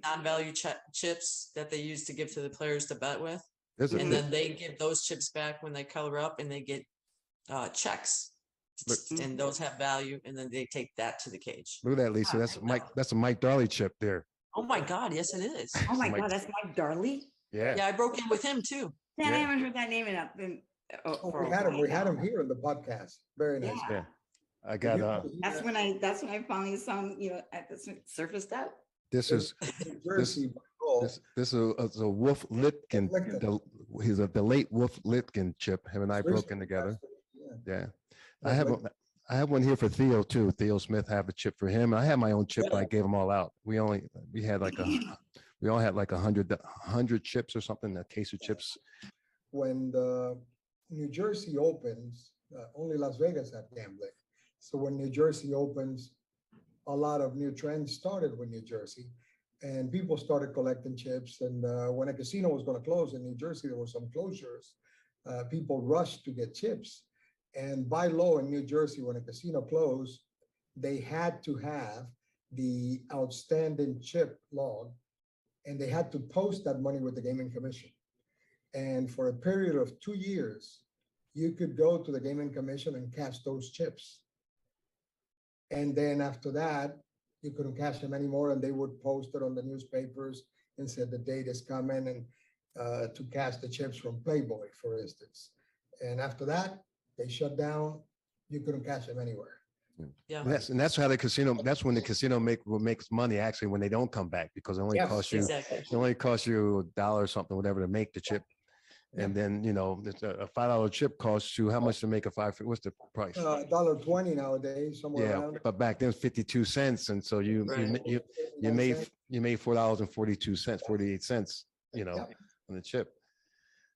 non-value chips that they use to give to the players to bet with. There's a, And then they give those chips back when they color up, and they get checks. Look. And those have value, and then they take that to the cage. look at that, Lisa. That's Mike. That's a Mike Darley chip there. Oh my God, yes it is. Oh my Mike- God, that's Mike Darley. Yeah. Yeah, I broke in with him too. Man, I Yeah. haven't heard that name We had him here on the podcast. Very nice. Yeah. I got That's when I finally saw him, at the surfaced up. this is New Jersey, oh, this is a Wolf Litkin. Litkin. The late Wolf Litkin chip. Him and I seriously, broken together. yeah. Yeah. Yeah, I have but- I have one here for Theo too. Theo Smith, I have a chip for him. I had my own chip, but I gave them all out. We all had like 100 chips or something, a case of chips. When the New Jersey opens, only Las Vegas had gambling. So when New Jersey opens, a lot of new trends started with New Jersey, and people started collecting chips. And when a casino was going to close in New Jersey, there were some closures. People rushed to get chips. And by law in New Jersey, when a casino closed, they had to have the outstanding chip log, and they had to post that money with the Gaming Commission. And for a period of 2 years, you could go to the Gaming Commission and cash those chips. And then after that, you couldn't cash them anymore, and they would post it on the newspapers and said the date is coming, and to cash the chips from Playboy, for instance. And after that, they shut down. You couldn't cash them anywhere. Yeah. And that's how the casino. That's when the casino makes money actually when they don't come back, because it only Yes, costs you Exactly. it only costs you $1 or something, whatever, to make the chip. And then it's a $5 chip costs you how much to make a five? What's the price? $1.20 nowadays, somewhere Yeah, around. but back then 52 cents, and so you Right. made $4.42, 48 cents, on the chip.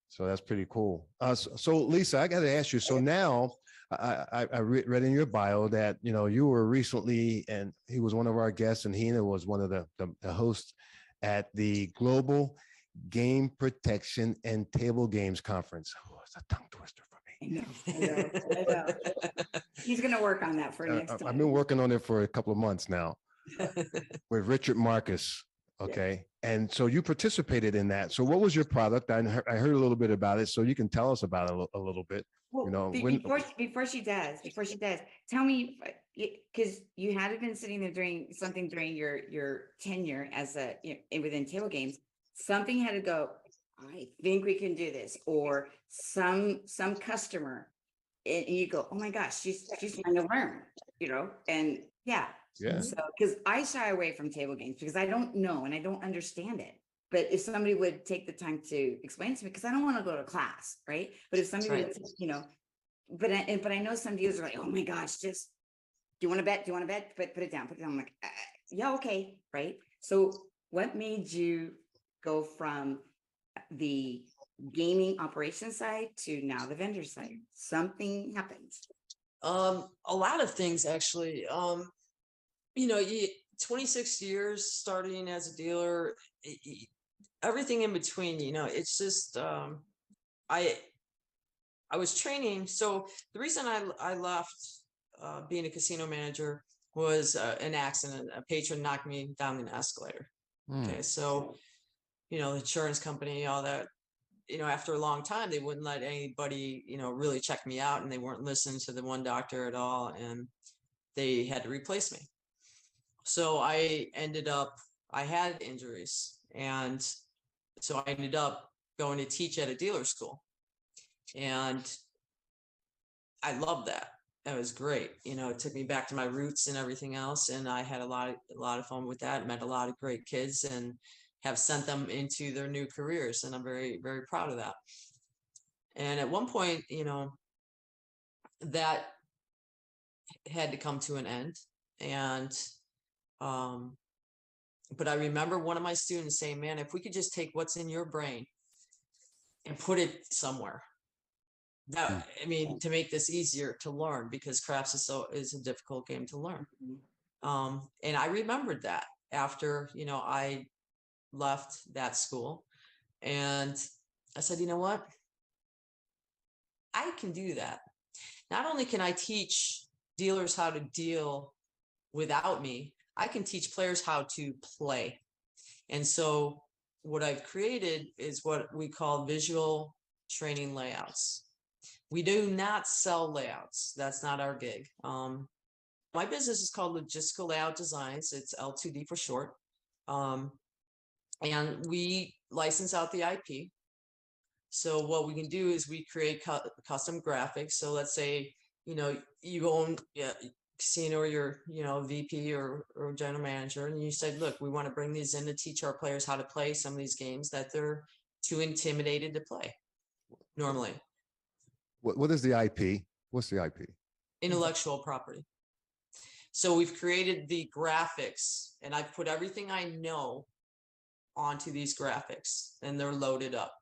So that's pretty cool. So Lisa, I got to ask you. So now I read in your bio that you were recently, and he was one of our guests, and Hina was one of the hosts at the Global Game Protection and Table Games Conference. Oh, it's a tongue twister for me. I know. He's gonna work on that for next time. I've been working on it for a couple of months now with Richard Marcus. Okay. And so you participated in that. So what was your product? I heard a little bit about it. So you can tell us about it a little bit. Well, before she does, tell me, because you had been sitting there during your tenure as within table games, something had to go, I think we can do this, or some customer, and you go, oh my gosh, she's trying to learn, and yeah. Yeah. So, because I shy away from table games because I don't know and I don't understand it. But if somebody would take the time to explain to me, because I don't want to go to class, right? But if somebody would, but I know some dealers are like, oh my gosh, just do you want to bet? Do you want to bet? But put it down. I'm like, yeah, okay, right. So, what made you go from the gaming operations side to now the vendor side? Something happened. A lot of things actually. 26 years starting as a dealer, everything in between, it's just, I was training. So the reason I left being a casino manager was an accident. A patron knocked me down an escalator. Okay. So, the insurance company, all that, after a long time, they wouldn't let anybody, really check me out, and they weren't listening to the one doctor at all. And they had to replace me. So I had injuries, and so I ended up going to teach at a dealer school, and I loved that. That was great. It took me back to my roots and everything else. And I had a lot of fun with that, met a lot of great kids, and have sent them into their new careers. And I'm very, very proud of that. And at one point, that had to come to an end. And but I remember one of my students saying, man, if we could just take what's in your brain and put it somewhere, to make this easier to learn, because craps is a difficult game to learn. And I remembered that after, I left that school, and I said, you know what? I can do that. Not only can I teach dealers how to deal without me, I can teach players how to play. And so what I've created is what we call visual training layouts. We do not sell layouts. That's not our gig. My business is called Logistical Layout Designs. It's L2D for short. And we license out the IP. So what we can do is we create custom graphics. So let's say, you own casino, or you're, VP or general manager, and you said, look, we want to bring these in to teach our players how to play some of these games that they're too intimidated to play normally. What is the IP? What's the IP? Intellectual property. So we've created the graphics, and I've put everything I know onto these graphics, and they're loaded up.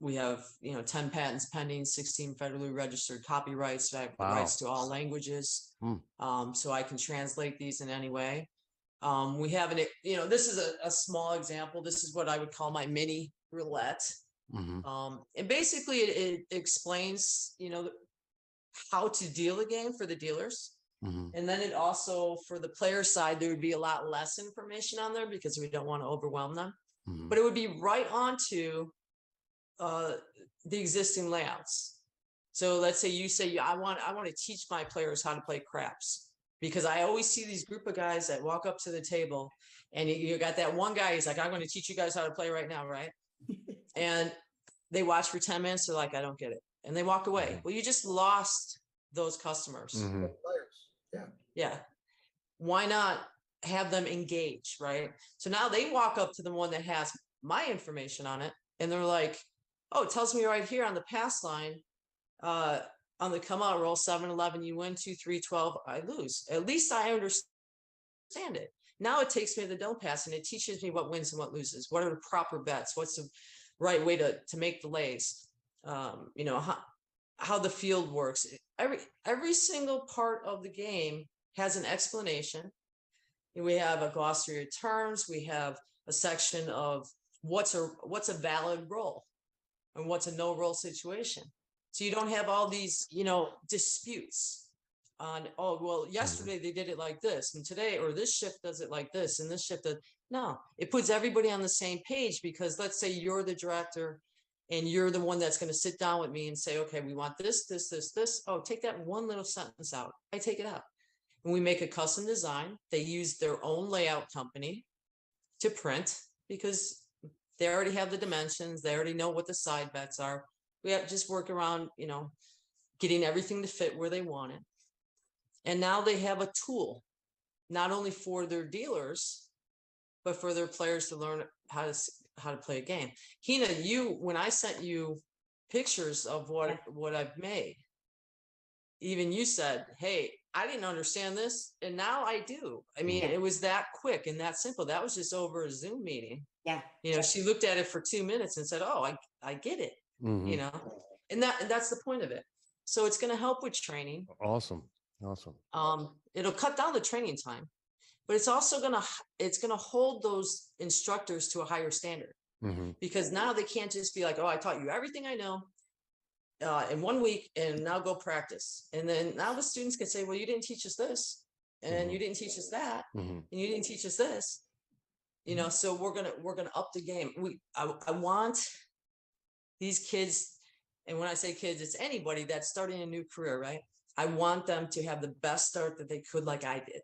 We have, 10 patents pending, 16 federally registered copyrights. I have the rights to all languages. So I can translate these in any way. We have this is a small example. This is what I would call my mini roulette. And basically it explains, how to deal a game for the dealers. And then it also, for the player side, there would be a lot less information on there because we don't want to overwhelm them. But it would be right onto the existing layouts. So let's say you say, I want to teach my players how to play craps, because I always see these group of guys that walk up to the table, and you got that one guy, he's like, I'm going to teach you guys how to play right now, right? And they watch for 10 minutes, they're like, I don't get it. And they walk away. Well, you just lost those customers. Yeah. Yeah. Why not have them engage, right? So now they walk up to the one that has my information on it, and they're like, oh, it tells me right here on the pass line, on the come out roll, 7-11, you win, 2-3, 12, I lose. At least I understand it. Now it takes me to the don't pass, and it teaches me what wins and what loses. What are the proper bets? What's the right way to make the lays? How the field works. Every single part of the game has an explanation. We have a glossary of terms. We have a section of what's a valid roll and what's a no roll situation. So you don't have all these, disputes on, oh, well, yesterday they did it like this, and today, or this shift does it like this, and this shift does. No, it puts everybody on the same page, because let's say you're the director and you're the one that's going to sit down with me and say, okay, we want this, this, this, this. Oh, take that one little sentence out. I take it out. And we make a custom design. They use their own layout company to print, because they already have the dimensions. They already know what the side bets are. We have just work around, getting everything to fit where they want it. And now they have a tool, not only for their dealers, but for their players to learn how to play a game. Hina, when I sent you pictures of what I've made, even you said, hey, I didn't understand this, and now I do. I mean, it was that quick and that simple. That was just over a Zoom meeting. Yeah. She looked at it for 2 minutes and said, oh, I get it, and that's the point of it. So it's going to help with training. Awesome. It'll cut down the training time, but it's also going to hold those instructors to a higher standard, because now they can't just be like, oh, I taught you everything I know in 1 week, and now go practice. And then now the students can say, well, you didn't teach us this, and you didn't teach us that, and you didn't teach us this. So we're gonna up the game. I want these kids, and when I say kids, it's anybody that's starting a new career, right? I want them to have the best start that they could, like I did.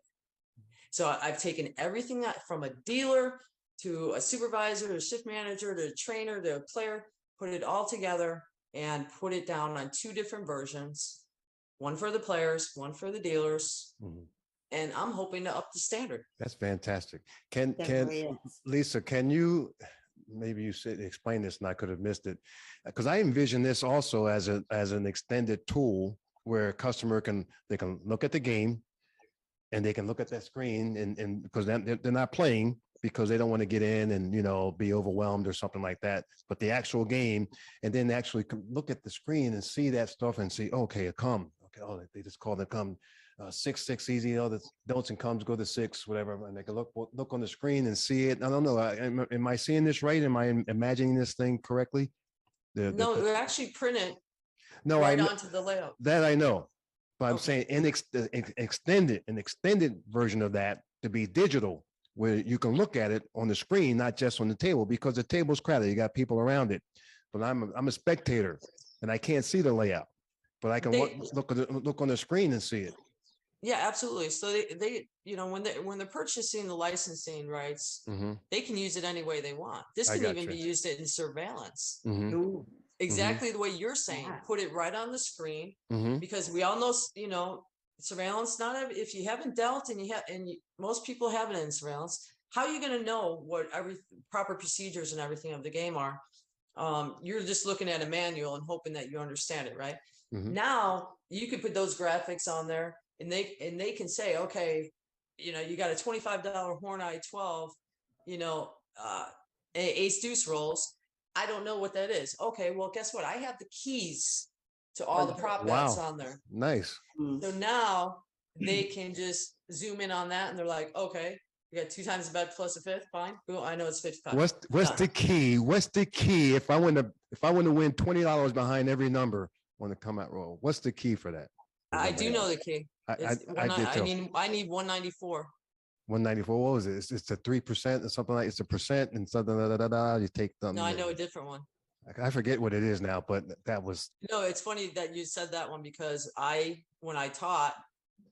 So I've taken everything that, from a dealer to a supervisor to a shift manager to a trainer to a player, put it all together and put it down on 2 different versions, one for the players, one for the dealers. And I'm hoping to up the standard. That's fantastic. Can Definitely Lisa, can you, maybe you said, explain this and I could have missed it, because I envision this also as an extended tool where a customer they can look at the game, and they can look at that screen, and because they're not playing because they don't want to get in and be overwhelmed or something like that, but the actual game, and then actually look at the screen and see that stuff and see, okay, come, okay, oh, they just called it come. 6 easy, the don'ts and comes go to 6, whatever, and they can look on the screen and see it. I don't know. Am I seeing this right? Am I imagining this thing correctly? No, we actually print it onto the layout. That I know, but I'm saying an extended version of that to be digital, where you can look at it on the screen, not just on the table, because the table's crowded. You got people around it. But I'm a spectator and I can't see the layout, but I can look on the screen and see it. Yeah, absolutely. So they when they're purchasing the licensing rights, they can use it any way they want. This can even be used in surveillance. Ooh, Exactly the way you're saying. Yeah. Put it right on the screen, because we all know, surveillance. If you haven't dealt and most people haven't in surveillance. How are you going to know what every proper procedures and everything of the game are? You're just looking at a manual and hoping that you understand it, right? Now you can put those graphics on there, and they can say, okay, you got a $25 horn eye 12, ace deuce rolls. I don't know what that is. Okay, well, guess what? I have the keys to all the prop bets on there. Nice. So now they can just zoom in on that, and they're like, okay, you got 2 times the bet plus a fifth. Fine. Cool. I know it's 55. What's the key? What's the key? If I want to win $20 behind every number on the come out roll, what's the key for that? I do know the key. I did too. I need 194. 194. What was it? It's a 3% or something like. It's a percent and something. You take them. No, I know a different one. I forget what it is now, but that was. No, it's funny that you said that one, because when I taught,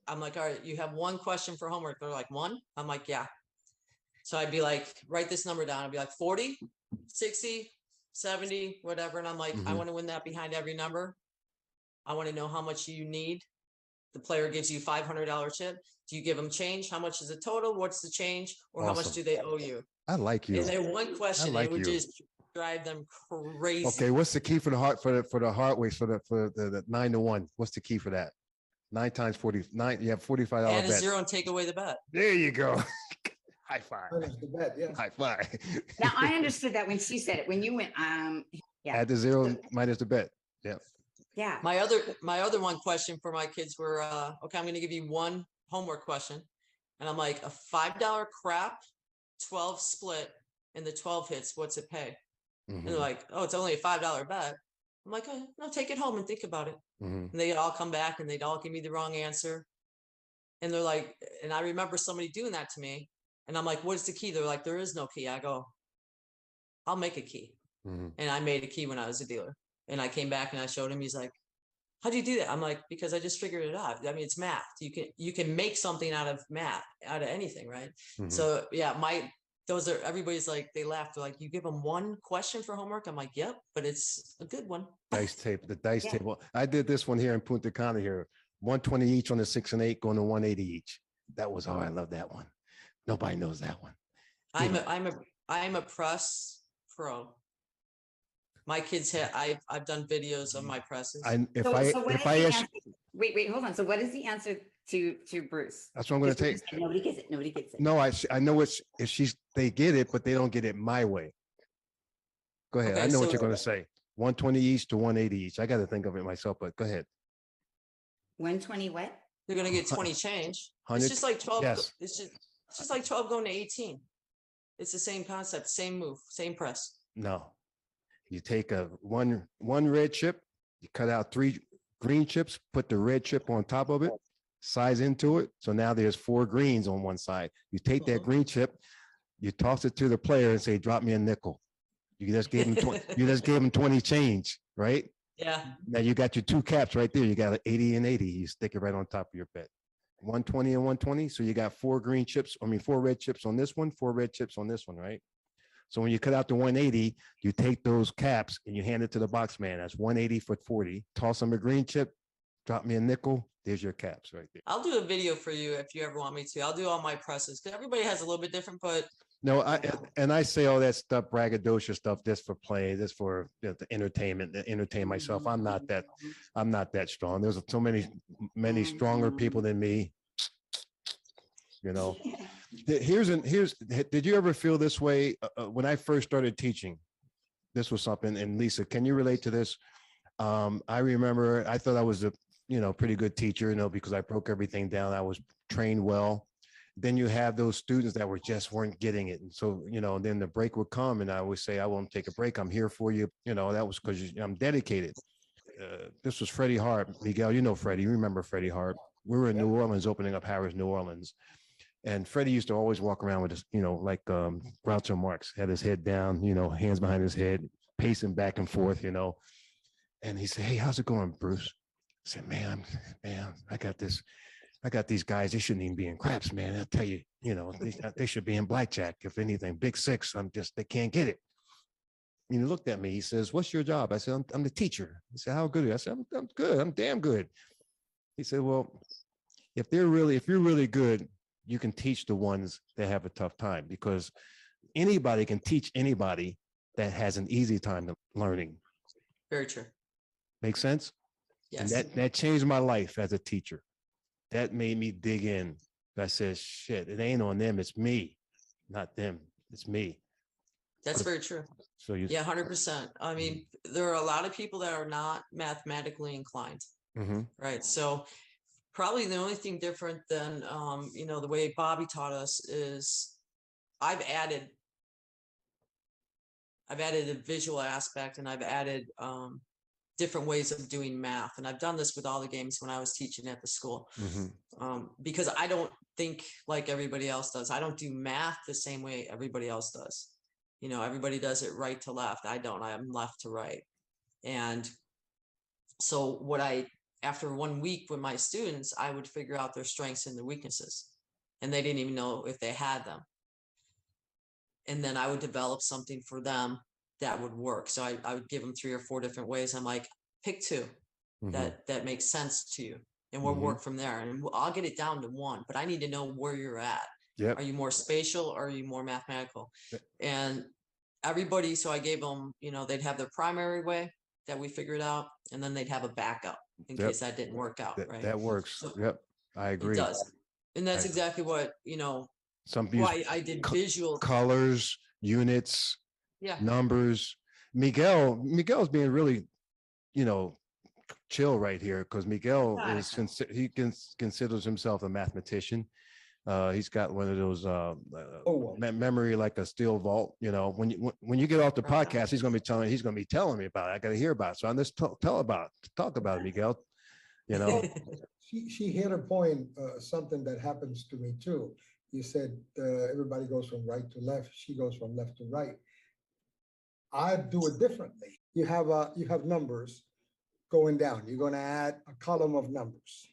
I'm like, all right, you have 1 question for homework. They're like, 1? I'm like, yeah. So I'd be like, write this number down. I'd be like 40, 60, 70, whatever. And I'm like, I want to win that behind every number. I want to know how much you need. The player gives you $500 chip. Do you give them change? How much is the total? What's the change? Or how much do they owe you? I like you. And then 1 question, it would just drive them crazy. Okay, what's the key for the heart for the heart weights for the 9 to 1? What's the key for that? 9 times 49. You have $45 Add a bet. 0 and take away the bet. There you go. High five. The bet, yeah. High five. now I understood that when she said it. When you went, yeah. Add the 0 minus the bet. Yeah. Yeah. My other 1 question for my kids were, okay, I'm going to give you 1 homework question. And I'm like, a $5 crap, 12 split, and the 12 hits, what's it pay? And they're like, oh, it's only a $5 bet. I'm like, oh, no, take it home and think about it. And they'd all come back and they'd all give me the wrong answer. And they're like, and I remember somebody doing that to me. And I'm like, what's the key? They're like, there is no key. I go, I'll make a key. And I made a key when I was a dealer. And I came back and I showed him. He's like, how do you do that? I'm like, because I just figured it out. I mean, it's math. You can make something out of math, out of anything, right? So yeah, everybody's like, they laugh. They're like, you give them 1 question for homework? I'm like, yep, but it's a good one. The dice table. I did this one here in Punta Cana here. 120 each on the 6 and 8, going to 180 each. That was, I love that one. Nobody knows that one. I'm a press pro. My kids I've done videos of my presses. Wait, hold on. So what is the answer to Bruce? That's what I'm going to take. Nobody gets it. Nobody gets it. No, I know they get it, but they don't get it my way. Go ahead. Okay, I know what you're going to say. 120 each to 180 each. I got to think of it myself, but go ahead. 120 what? They're going to get 20 change. 100, it's just like 12. Yes. It's just like 12 going to 18. It's the same concept, same move, same press. No. You take one red chip, you cut out 3 green chips, put the red chip on top of it, size into it. So now there's 4 greens on one side. You take that green chip, you toss it to the player and say, drop me a nickel. You just gave him 20 change, right? Yeah. Now you got your 2 caps right there. You got an 80 and 80. You stick it right on top of your bet. 120 and 120. So you got 4 red chips on this one, 4 red chips on this one, right? So when you cut out the 180, you take those caps and you hand it to the box man. That's 180 for 40. Toss him a green chip, drop me a nickel. There's your caps right there. I'll do a video for you if you ever want me to. I'll do all my presses because everybody has a little bit different, but no, I say all that stuff, braggadocious stuff, just for play, just for the entertainment, to entertain myself. I'm not that strong. There's so many stronger people than me. You know, did you ever feel this way when I first started teaching? This was something, and Lisa, can you relate to this? I remember I thought I was a pretty good teacher, because I broke everything down. I was trained well. Then you have those students that weren't getting it. And so, then the break would come and I would say, I won't take a break. I'm here for you. That was because I'm dedicated. This was Freddie Hart. Miguel, Freddie, you remember Freddie Hart. We were in New Orleans opening up Harris, New Orleans. And Freddie used to always walk around with his, like Groucho Marx, had his head down, hands behind his head, pacing back and forth, And he said, "Hey, how's it going, Bruce?" I said, man, I got these guys. They shouldn't even be in craps, man. I'll tell you, they should be in blackjack. If anything, big six. They can't get it. And he looked at me. He says, "What's your job?" I said, I'm the teacher." He said, "How good are you?" I said, I'm good. I'm damn good. He said, "Well, if you're really good, you can teach the ones that have a tough time, because anybody can teach anybody that has an easy time learning." Very true. Make sense? Yes. And that changed my life as a teacher. That made me dig in. I said, shit, it ain't on them. It's me, not them. It's me. That's very true. So yeah, 100%. I mean, there are a lot of people that are not mathematically inclined, right? So probably the only thing different than, the way Bobby taught us is I've added a visual aspect, and I've added different ways of doing math. And I've done this with all the games when I was teaching at the school, because I don't think like everybody else does. I don't do math the same way everybody else does. Everybody does it right to left. I don't. I'm left to right. And so after 1 week with my students, I would figure out their strengths and their weaknesses, and they didn't even know if they had them. And then I would develop something for them that would work. So I would give them 3 or 4 different ways. I'm like, pick 2 that makes sense to you, and we'll work from there. And I'll get it down to 1, but I need to know where you're at. Yep. Are you more spatial, or are you more mathematical? And everybody, so I gave them, they'd have their primary way that we figured out, and then they'd have a backup in case that didn't work out. Right. That works. So yep. I agree. It does. And that's exactly what, why I did visual colors, units, yeah, numbers. Miguel's being really, chill right here, because Miguel considers himself a mathematician. He's got one of those memory like a steel vault. When you get off the podcast, he's going to be telling me about it. I got to hear about it. So I'm just talk about it, Miguel. She hit a point, something that happens to me too. You said everybody goes from right to left. She goes from left to right. I do it differently. You have numbers going down. You're going to add a column of numbers.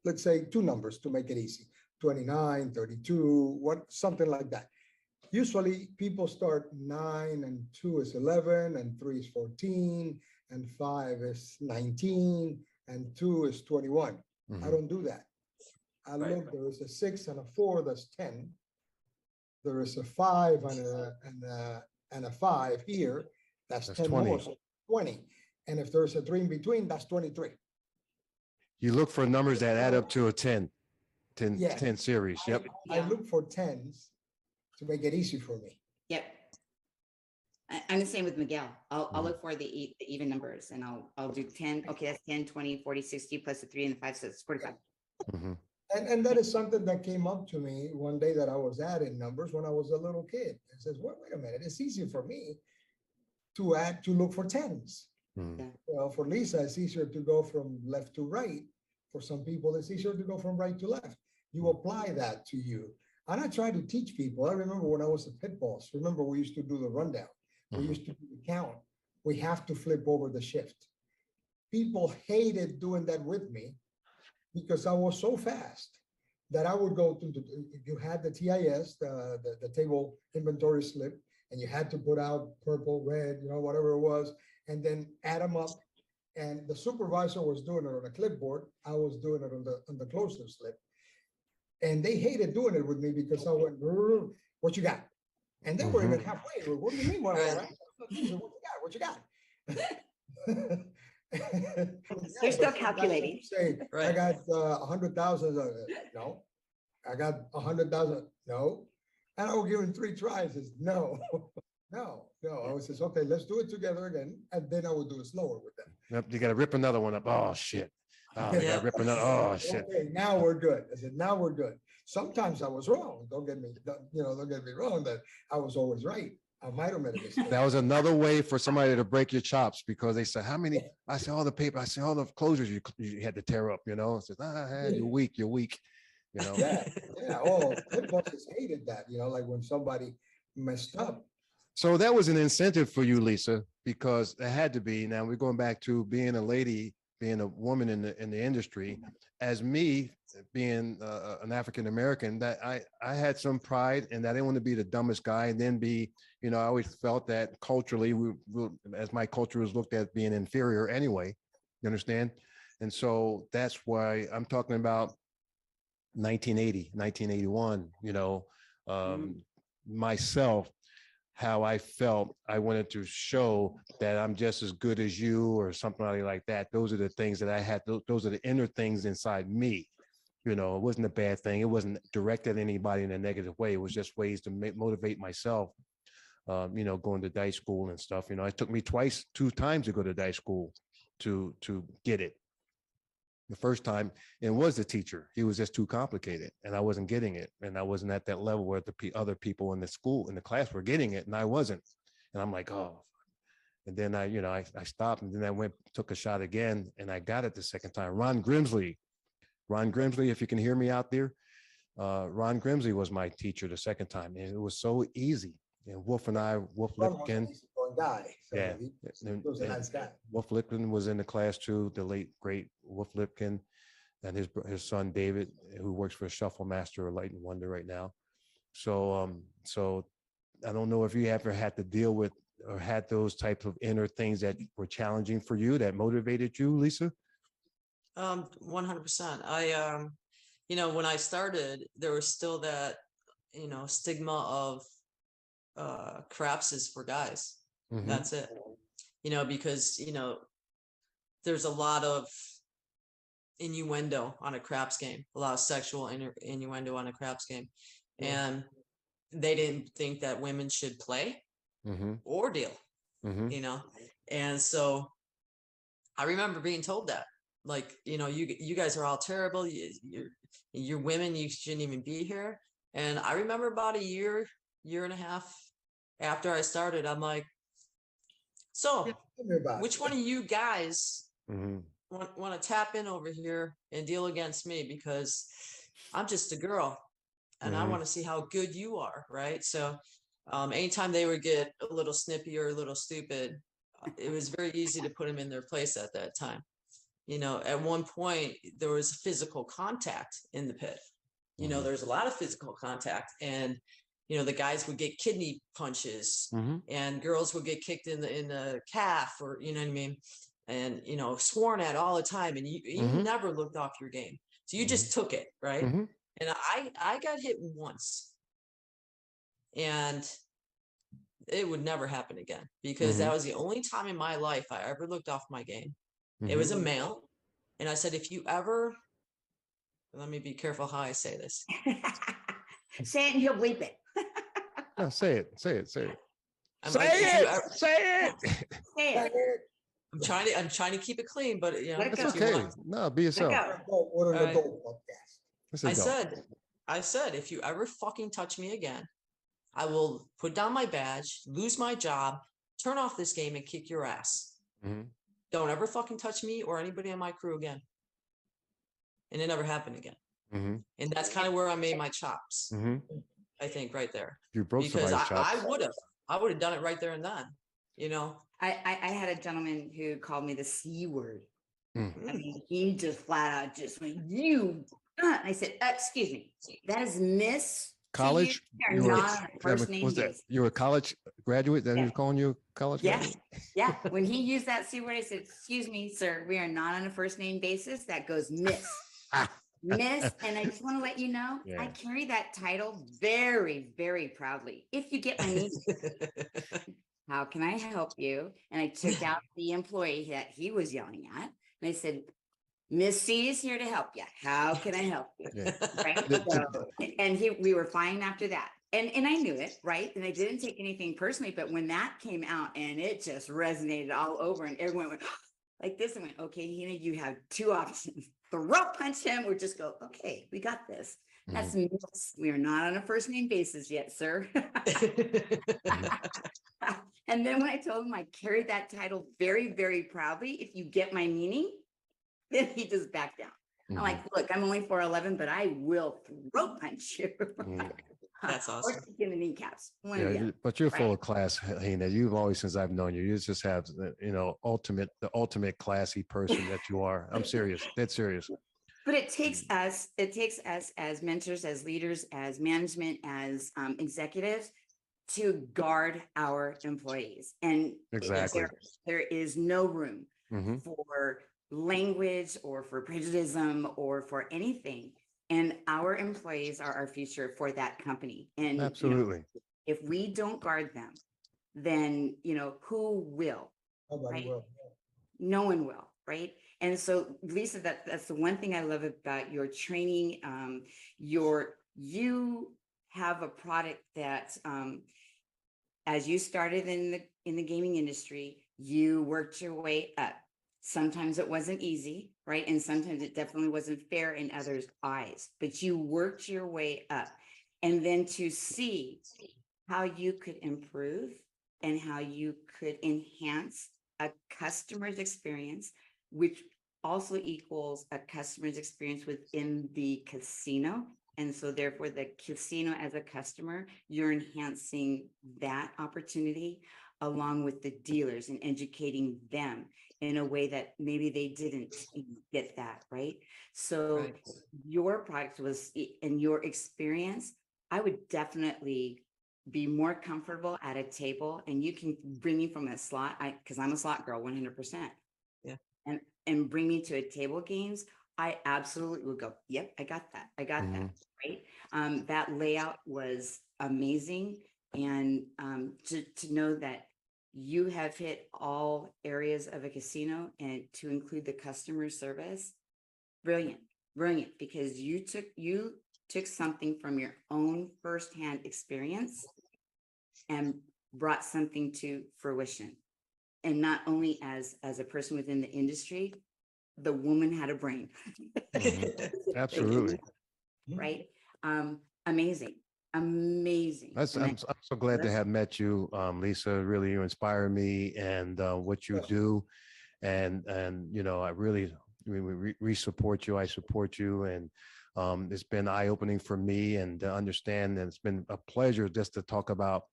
Let's say 2 numbers to make it easy. 29, 32, something like that. Usually people start 9 and 2 is 11 and 3 is 14 and 5 is 19 and 2 is 21. I don't do that. Look, there is a 6 and a 4, that's 10. There is a 5 and a 5 here, that's 10 20. more, so 20. And if there's a 3 in between, that's 23. You look for numbers that add up to a 10 series. Yep. I look for 10s to make it easy for me. Yep. I'm the same with Miguel. I'll look for the even numbers, and I'll do 10. Okay, that's 10, 20, 40, 60 plus the 3 and the 5, so it's 45. And that is something that came up to me one day that I was adding numbers when I was a little kid. It says, wait a minute, it's easier for me to look for 10s. Well, for Lisa, it's easier to go from left to right. For some people, it's easier to go from right to left. You apply that to you. And I try to teach people. I remember when I was a pit boss, we used to do the rundown. We used to do the count. We have to flip over the shift. People hated doing that with me because I was so fast that I would go to you had the TIS, the table inventory slip, and you had to put out purple, red, whatever it was, and then add them up. And the supervisor was doing it on a clipboard. I was doing it on the closer slip. And they hated doing it with me because I went, what you got? And they weren't even halfway. What do you mean? What you got? They're still calculating. Say, I got 100,000. No. I got 100,000. No. And I was given 3 tries. It's no. No. I was just, okay, let's do it together again. And then I would do it slower with them. Yep, you got to rip another one up. Oh, shit. Oh, you got to rip another. Oh, shit. Okay, now we're good. I said, now we're good. Sometimes I was wrong. Don't get me wrong that I was always right. I might have made a mistake. That was another way for somebody to break your chops, because they said, how many? I said, all the paper. I said, all the closures you had to tear up, I said, you're weak. you know. Yeah. Oh, good bosses hated that, like when somebody messed up. So that was an incentive for you, Lisa, because it had to be. Now we're going back to being a lady, being a woman in the industry. As me being an African American, that I had some pride, and I didn't want to be the dumbest guy, and then be, I always felt that culturally, as my culture was looked at being inferior anyway. You understand? And so that's why I'm talking about 1980, 1981. Myself, how I felt. I wanted to show that I'm just as good as you or something like that. Those are the things that I had. Those are the inner things inside me. It wasn't a bad thing. It wasn't directed at anybody in a negative way. It was just ways to motivate myself, going to dice school and stuff. It took me 2 times to go to dice school to get it. The first time it was the teacher. He was just too complicated and I wasn't getting it. And I wasn't at that level where the other people in the class were getting it and I wasn't. And I'm like, oh. And then I stopped, and then I took a shot again, and I got it the second time. Ron Grimsley, if you can hear me out there, Ron Grimsley was my teacher the second time. And it was so easy. And Wolf Lipkin. Guy. So Yeah. he was a nice guy. Wolf Lipkin was in the class too, the late, great Wolf Lipkin, and his son, David, who works for Shuffle Master or Light and Wonder right now. So I don't know if you ever had to deal with or had those types of inner things that were challenging for you, that motivated you, Lisa? 100%. I, when I started, there was still that, stigma of craps is for guys. Mm-hmm. That's it. Because, there's a lot of innuendo on a craps game, a lot of sexual innuendo on a craps game. And they didn't think that women should play or deal, And so I remember being told that, like, you guys are all terrible. You're women. You shouldn't even be here. And I remember about a year and a half after I started, I'm like, so which one of you guys want to tap in over here and deal against me? Because I'm just a girl and I want to see how good you are. Right. So anytime they would get a little snippy or a little stupid, it was very easy to put them in their place at that time. At one point there was physical contact in the pit. There's a lot of physical contact, and the guys would get kidney punches and girls would get kicked in the calf, or you know what I mean, and sworn at all the time, and you never looked off your game, so you just took it, right? And I got hit once, and it would never happen again, because that was the only time in my life I ever looked off my game. It was a male, and I said, if you ever, let me be careful how I say this. Say it and he'll bleep it. No, say it. Say it. Say it. I'm trying to keep it clean, but it's okay. No, be yourself. I said, if you ever fucking touch me again, I will put down my badge, lose my job, turn off this game, and kick your ass. Don't ever fucking touch me or anybody on my crew again. And it never happened again. And that's kind of where I made my chops. I think right there. You broke because somebody's chops. I would have done it right there and then. I had a gentleman who called me the C word. I mean, he just flat out just went, you. I said, excuse me, that is Miss college. You are not a first name. Was that you were a college graduate? That he was calling you a college graduate? Yeah. When he used that C word, I said, excuse me, sir, we are not on a first name basis. That goes Miss. Miss, and I just want to let you know, I carry that title very, very proudly. If you get my name, how can I help you? And I took out the employee that he was yelling at, and I said, Miss C is here to help you. How can I help you? Right? So, and we were fine after that. And I knew it, right? And I didn't take anything personally, but when that came out and it just resonated all over, and everyone went like this, and went, okay, you have 2 options. Throat punch him or just go, okay, we got this. That's Miss. We are not on a first name basis yet, sir. And then when I told him I carried that title very, very proudly, if you get my meaning, then he just backed down. I'm like, look, I'm only 4'11", but I will throat punch you. That's Or awesome. kick in the kneecaps. One or Yeah, the other, but you're full right? of class, Hina. You've always, since I've known you, you just have, the ultimate classy person that you are. I'm serious, dead serious. But it takes us as mentors, as leaders, as management, as executives to guard our employees. And Exactly. there is no room Hmm. for language or for prejudice or for anything. And our employees are our future for that company. And Absolutely. if we don't guard them, then who will? Nobody Right? will. No one will, right? And so, Lisa, that's the one thing I love about your training. You have a product that, as you started in the gaming industry, you worked your way up. Sometimes it wasn't easy, right? And sometimes it definitely wasn't fair in others' eyes, but you worked your way up. And then to see how you could improve and how you could enhance a customer's experience, which also equals a customer's experience within the casino. And so therefore the casino as a customer, you're enhancing that opportunity along with the dealers and educating them in a way that maybe they didn't get that, right? So Right. your product was, in your experience, I would definitely be more comfortable at a table, and you can bring me from a slot, because I'm a slot girl, 100%. Yeah. And bring me to a table games, I absolutely would go, yep, I got that. I got that, right? That layout was amazing. And to know that you have hit all areas of a casino and to include the customer service, brilliant, brilliant, because you took something from your own firsthand experience and brought something to fruition. And not only as a person within the industry, the woman had a brain. Absolutely. Right? Amazing, amazing. I'm so glad to have met you, Lisa. Really, you inspire me and what you do. And I really, we support you. I support you. And it's been eye-opening for me and to understand. And it's been a pleasure just to talk about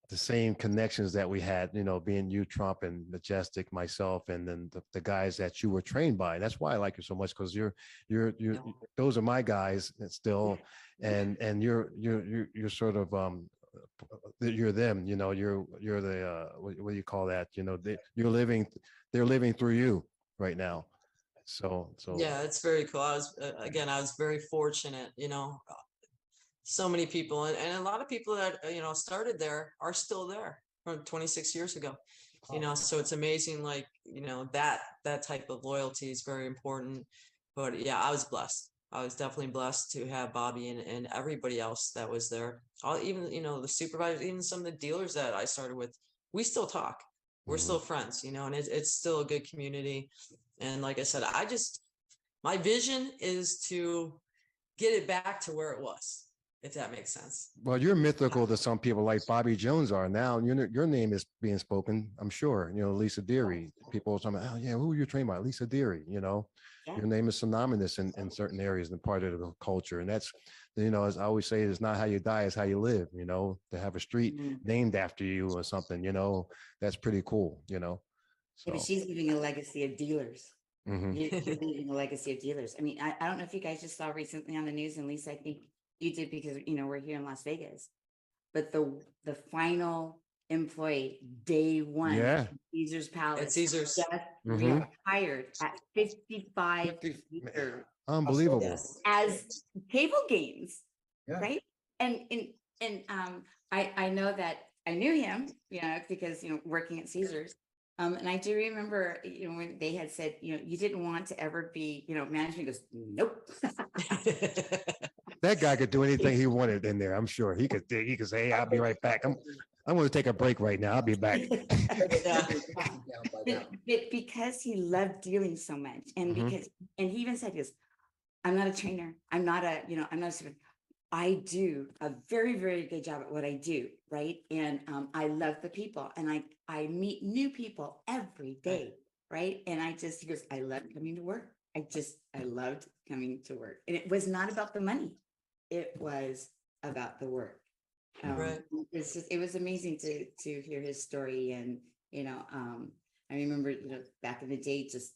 the same connections that we had, being you, Trump, and Majestic, myself, and then the guys that you were trained by. That's why I like you so much, because you're those are my guys still, and you're sort of you're them, you're the what do you call that? They're living through you right now. So Yeah, it's very cool. I was very fortunate, so many people and a lot of people that, started there are still there from 26 years ago, so it's amazing. Like, that type of loyalty is very important. But yeah, I was blessed. I was definitely blessed to have Bobby and everybody else that was there. All, even, the supervisors, even some of the dealers that I started with, we still talk. We're still friends, and it's still a good community. And like I said, my vision is to get it back to where it was, if that makes sense. well, you're mythical to some people like Bobby Jones are now. Your name is being spoken, I'm sure. Lisa Deery. People are talking about, oh yeah, who are you trained by? Lisa Deery. Yeah. Your name is synonymous in certain areas and part of the culture. And that's, as I always say, it's not how you die, it's how you live. To have a street named after you or something, that's pretty cool. Yeah, but So. she's leaving a legacy of dealers. Mhm. You're leaving a legacy of dealers. I mean, I don't know if you guys just saw recently on the news, and Lisa, I think you did, because we're here in Las Vegas. But the final employee, day one, Yeah. Caesar's Palace, At Caesar's. just retired at 55 50 years Unbelievable. Yes. as table games, Yeah. right? And I know that I knew him, because working at Caesar's. And I do remember, when they had said, you didn't want to ever be, management. Goes, nope. That guy could do anything he wanted in there. I'm sure he could say, hey, I'll be right back. I'm going to take a break right now. I'll be back. Yeah. But because he loved dealing so much, and because, and he even said, he goes, I'm not a trainer. I'm not a, I'm not a super. I do a very, very good job at what I do, right? And I love the people, and I meet new people every day, right? And he goes, I love coming to work. I loved coming to work. And it was not about the money. It was about the work. Right. It was amazing to hear his story. And, I remember, back in the day, just,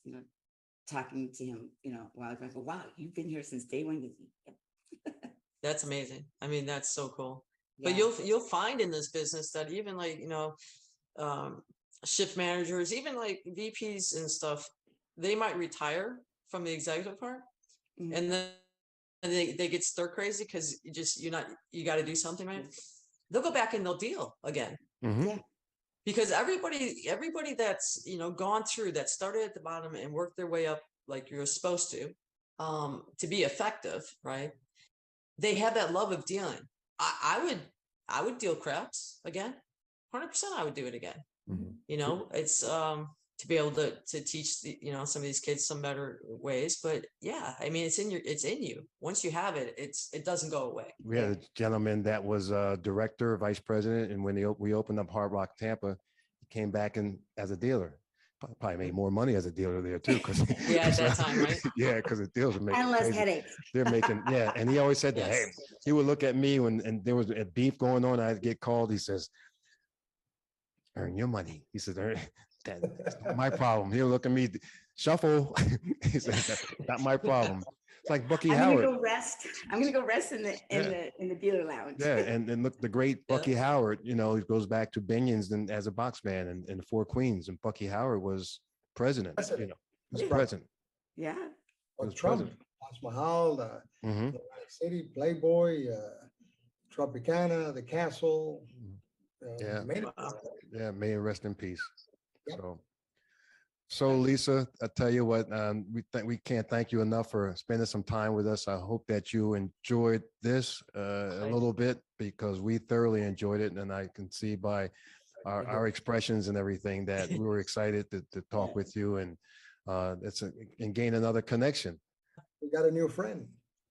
talking to him, while I was like, wow, you've been here since day one. That's amazing. I mean, that's so cool. But Yeah. you'll find in this business that even like, shift managers, even like VPs and stuff, they might retire from the executive part, Mhm. and then they get stir crazy because you got to do something, right? They'll go back and they'll deal again. Mhm. Yeah. Because everybody that's gone through that, started at the bottom and worked their way up like you're supposed to be effective, right? They have that love of dealing. I would deal craps again. 100%. I would do it again. Mhm. It's to be able to teach some of these kids some better ways. But yeah, I mean, it's in you. Once you have it, it doesn't go away. We had a gentleman that was director, vice president, and when we opened up Hard Rock Tampa, he came back as a dealer. Probably made more money as a dealer there too, because Yeah, at that time, right? Yeah, because the deals are making And less crazy. headaches. They're making and he always said that. Hey, Yes. he would look at me and there was a beef going on. I'd get called. He says, "Earn your money." He says, "That's not my problem." He'll look at me, shuffle. He says, "That's not my problem." It's like Bucky I'm Howard. gonna go rest. I'm gonna go rest in the dealer lounge. Yeah, and look, the great Yeah. Bucky Howard, he goes back to Binion's and as a box man in the Four Queens, and Bucky Howard was president. President. Was Yeah. president. Yeah. Or was Trump, president. Taj Mahal, Mhm. Atlantic City, Playboy, Tropicana, the Castle. Yeah. many- Wow. Yeah, may it rest in peace. Yep. So Lisa, I tell you what, we can't thank you enough for spending some time with us. I hope that you enjoyed this a Right. little bit, because we thoroughly enjoyed it, and I can see by our expressions and everything that we were excited to talk with you and and gain another connection. We got a new friend.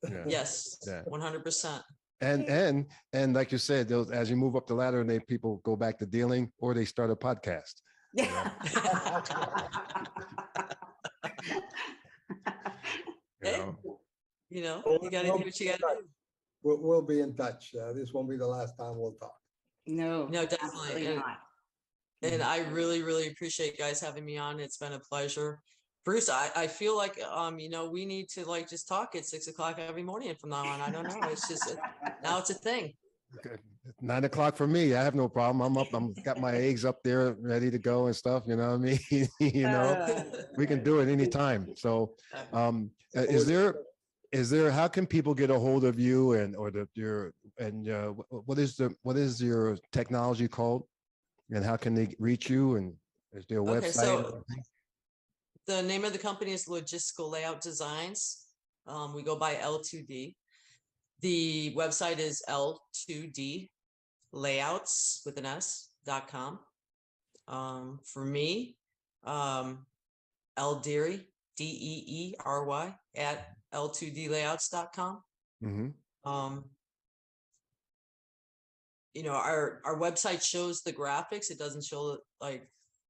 Yeah. Yes, Yeah. 100%. And like you said, as you move up the ladder, and people go back to dealing, or they start a podcast. Yeah. You Hey, know? you got to do what you got to do. We'll be in touch. This won't be the last time we'll talk. No, No, definitely. absolutely And- not. And I really, really appreciate you guys having me on. It's been a pleasure. Bruce, I feel like, we need to like just talk at 6:00 every morning from now on. I don't know. It's just, now it's a thing. Good. 9 o'clock for me. I have no problem. I'm up. I'm got my eggs up there ready to go and stuff. You know what I mean? We can do it anytime. So, is there, how can people get a hold of you what is your technology called, and how can they reach you, and is there a Okay, website? so the name of the company is Logistical Layout Designs. We go by L2D. The website is L2D layouts with an S.com. For me, L Deery, Deery at L2Dlayouts.com. Mhm. Our website shows the graphics. It doesn't show like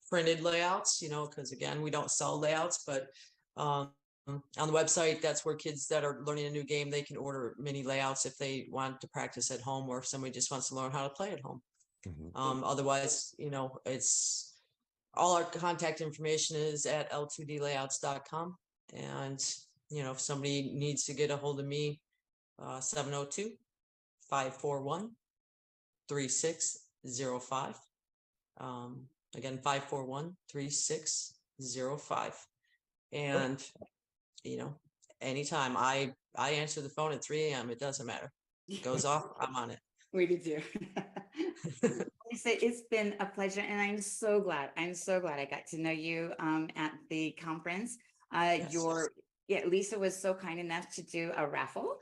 printed layouts, because again, we don't sell layouts, but on the website, that's where kids that are learning a new game, they can order mini layouts if they want to practice at home, or if somebody just wants to learn how to play at home. Mhm. Otherwise, it's all our contact information is at L2Dlayouts.com. And, if somebody needs to get a hold of me, 702-541-3605. Again, 541-3605. And, anytime I answer the phone at 3 a.m., it doesn't matter. It goes off, I'm on it. We did too. Lisa, it's been a pleasure, and I'm so glad I got to know you at the conference. Yes. Lisa was so kind enough to do a raffle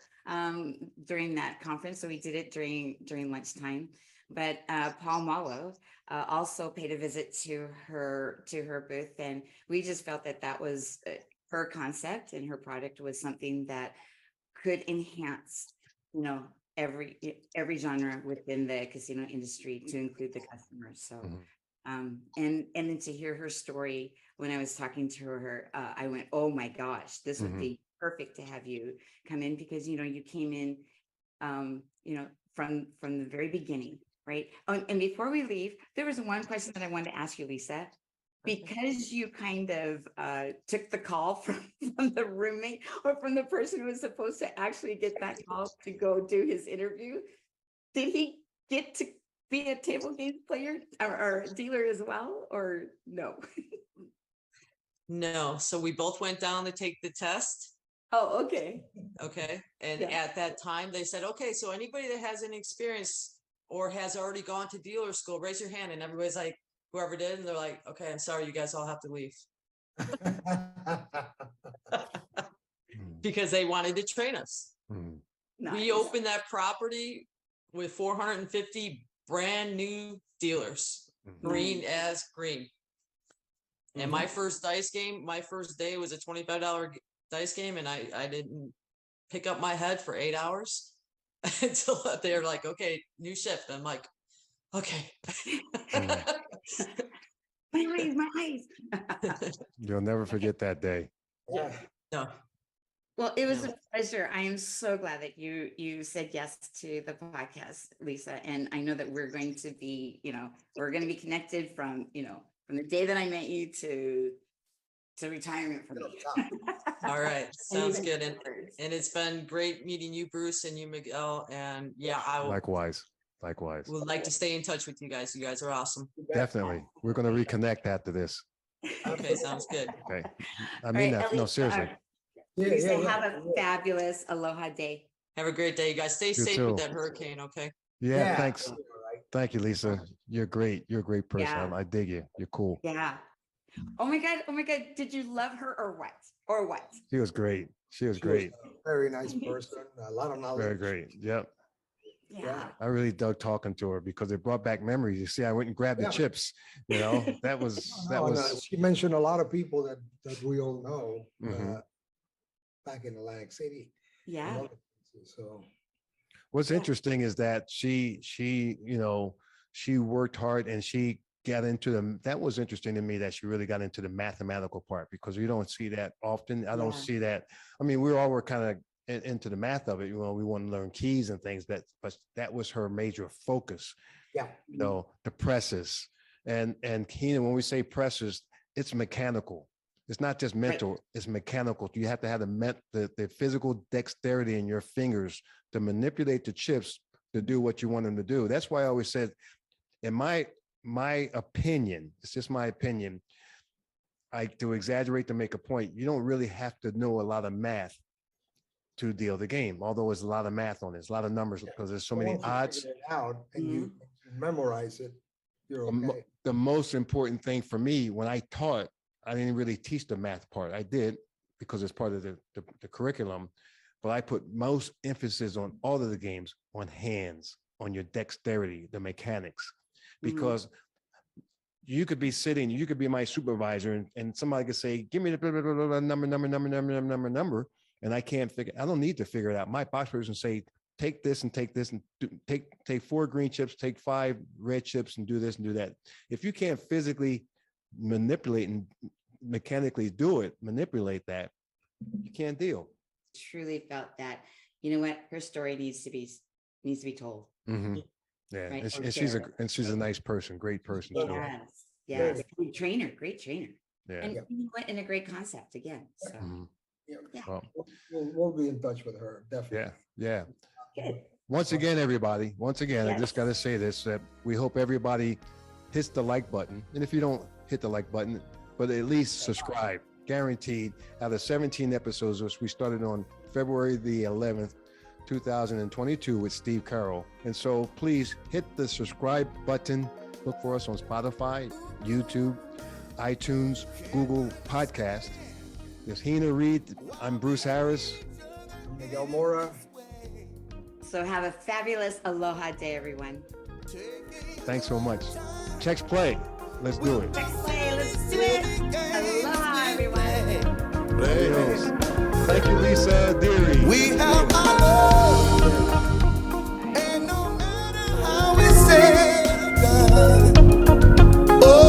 during that conference, so we did it during lunchtime. But Paul Mallow also paid a visit to her booth, and we just felt that was her concept, and her product was something that could enhance, every genre within the casino industry to include the customers. So Mhm. And then to hear her story when I was talking to her, I went, oh my gosh, this would be perfect to have you come in because, you came in, from the very beginning, right? Oh, and before we leave, there was one question that I wanted to ask you, Lisa. Because you kind of took the call from the roommate or from the person who was supposed to actually get that call to go do his interview, did he get to be a table games player or dealer as well, or no? No. So we both went down to take the test. Oh, okay. Okay. And Yeah. at that time they said, okay, so anybody that has any experience or has already gone to dealer school, raise your hand. And everybody's like, whoever did, and they're like, okay, I'm sorry, you guys all have to leave. Because they wanted to train us. Nice. We opened that property with 450 brand new dealers, green as green. And my first dice game, my first day was a $25 dice game, and I didn't pick up my head for 8 hours until they're like, okay, new shift. I'm like, okay. My eyes. You'll never forget that day. Yeah. No. Well, it was a pleasure. I am so glad that you said yes to the podcast, Lisa. And I know that we're going to be, we're going to be connected from the day that I met you to retirement for me. All right. Sounds good. And it's been great meeting you, Bruce, and you, Miguel. And yeah, I Likewise. would like to stay in touch with you guys. You guys are awesome. Definitely. We're going to reconnect after this. Okay, sounds good. Okay. I mean that. No, seriously. Lisa, have a fabulous aloha day. Have a great day, you guys. Stay safe too. with that hurricane, okay? Yeah, thanks. Thank you, Lisa. You're great. You're a great person. Yeah. I dig you. You're cool. Yeah. Oh my God. Did you love her or what? She was great. She was She was great. a very nice person, a lot of knowledge. Very great. Yep. Yeah. I really dug talking to her because it brought back memories. You see, I went and grabbed the Yeah. chips. That was She mentioned a lot of people that we all know Mhm. back in Atlantic City. and Yeah. other places. So what's Yeah. interesting is that she worked hard and she got into that was interesting to me that she really got into the mathematical part because you don't see that often. I don't Yeah. see that. I mean, we all were kind of into the math of it. We want to learn keys and things, but that was her major focus. yeah, The presses and Keena, when we say presses, it's mechanical. It's not just mental, it's mechanical. You have to have the physical dexterity in your fingers to manipulate the chips to do what you want them to do. That's why I always said, in my opinion, it's just my opinion, to exaggerate to make a point, you don't really have to know a lot of math to deal the game, although there's a lot of math on it. There's a lot of numbers because there's so many once you odds. figure it out and you memorize it, you're okay. The most important thing for me when I taught, I didn't really teach the math part. I did because it's part of the curriculum, but I put most emphasis on all of the games, on hands, on your dexterity, the mechanics, because you could be sitting, you could be my supervisor and somebody could say, give me the blah, blah, blah, blah, number. And I can't I don't need to figure it out. My box person say, take this and take 4 green chips, take 5 red chips and do this and do that. If you can't physically manipulate and mechanically manipulate that, you can't deal. Truly felt that, you know what, her story needs to be told. Mm-hmm. Yeah, Right. and she's a nice person, great person. too. Yes. Great trainer. Yeah. And you know what, and a great concept again. So Mhm. yeah. Well, We'll be in touch with her, definitely. yeah. Good. Once again, everybody, I Yes. just got to say this, that we hope everybody hits the like button. And if you don't hit the like button, but at least subscribe, guaranteed. Out of 17 episodes, which we started on February the 11th, 2022 with Steve Carroll. And so please hit the subscribe button. Look for us on Spotify, YouTube, iTunes, Google Podcast. There's Hina Reed. I'm Bruce Harris. Miguel Mora. So have a fabulous aloha day, everyone. Thanks so much. Cheques Play. Let's do it. Cheques Play, let's do it. Aloha, everyone. Adios. Thank you, Lisa Deery. We have our love, and no matter how we say it, oh,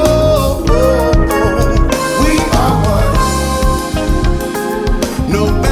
No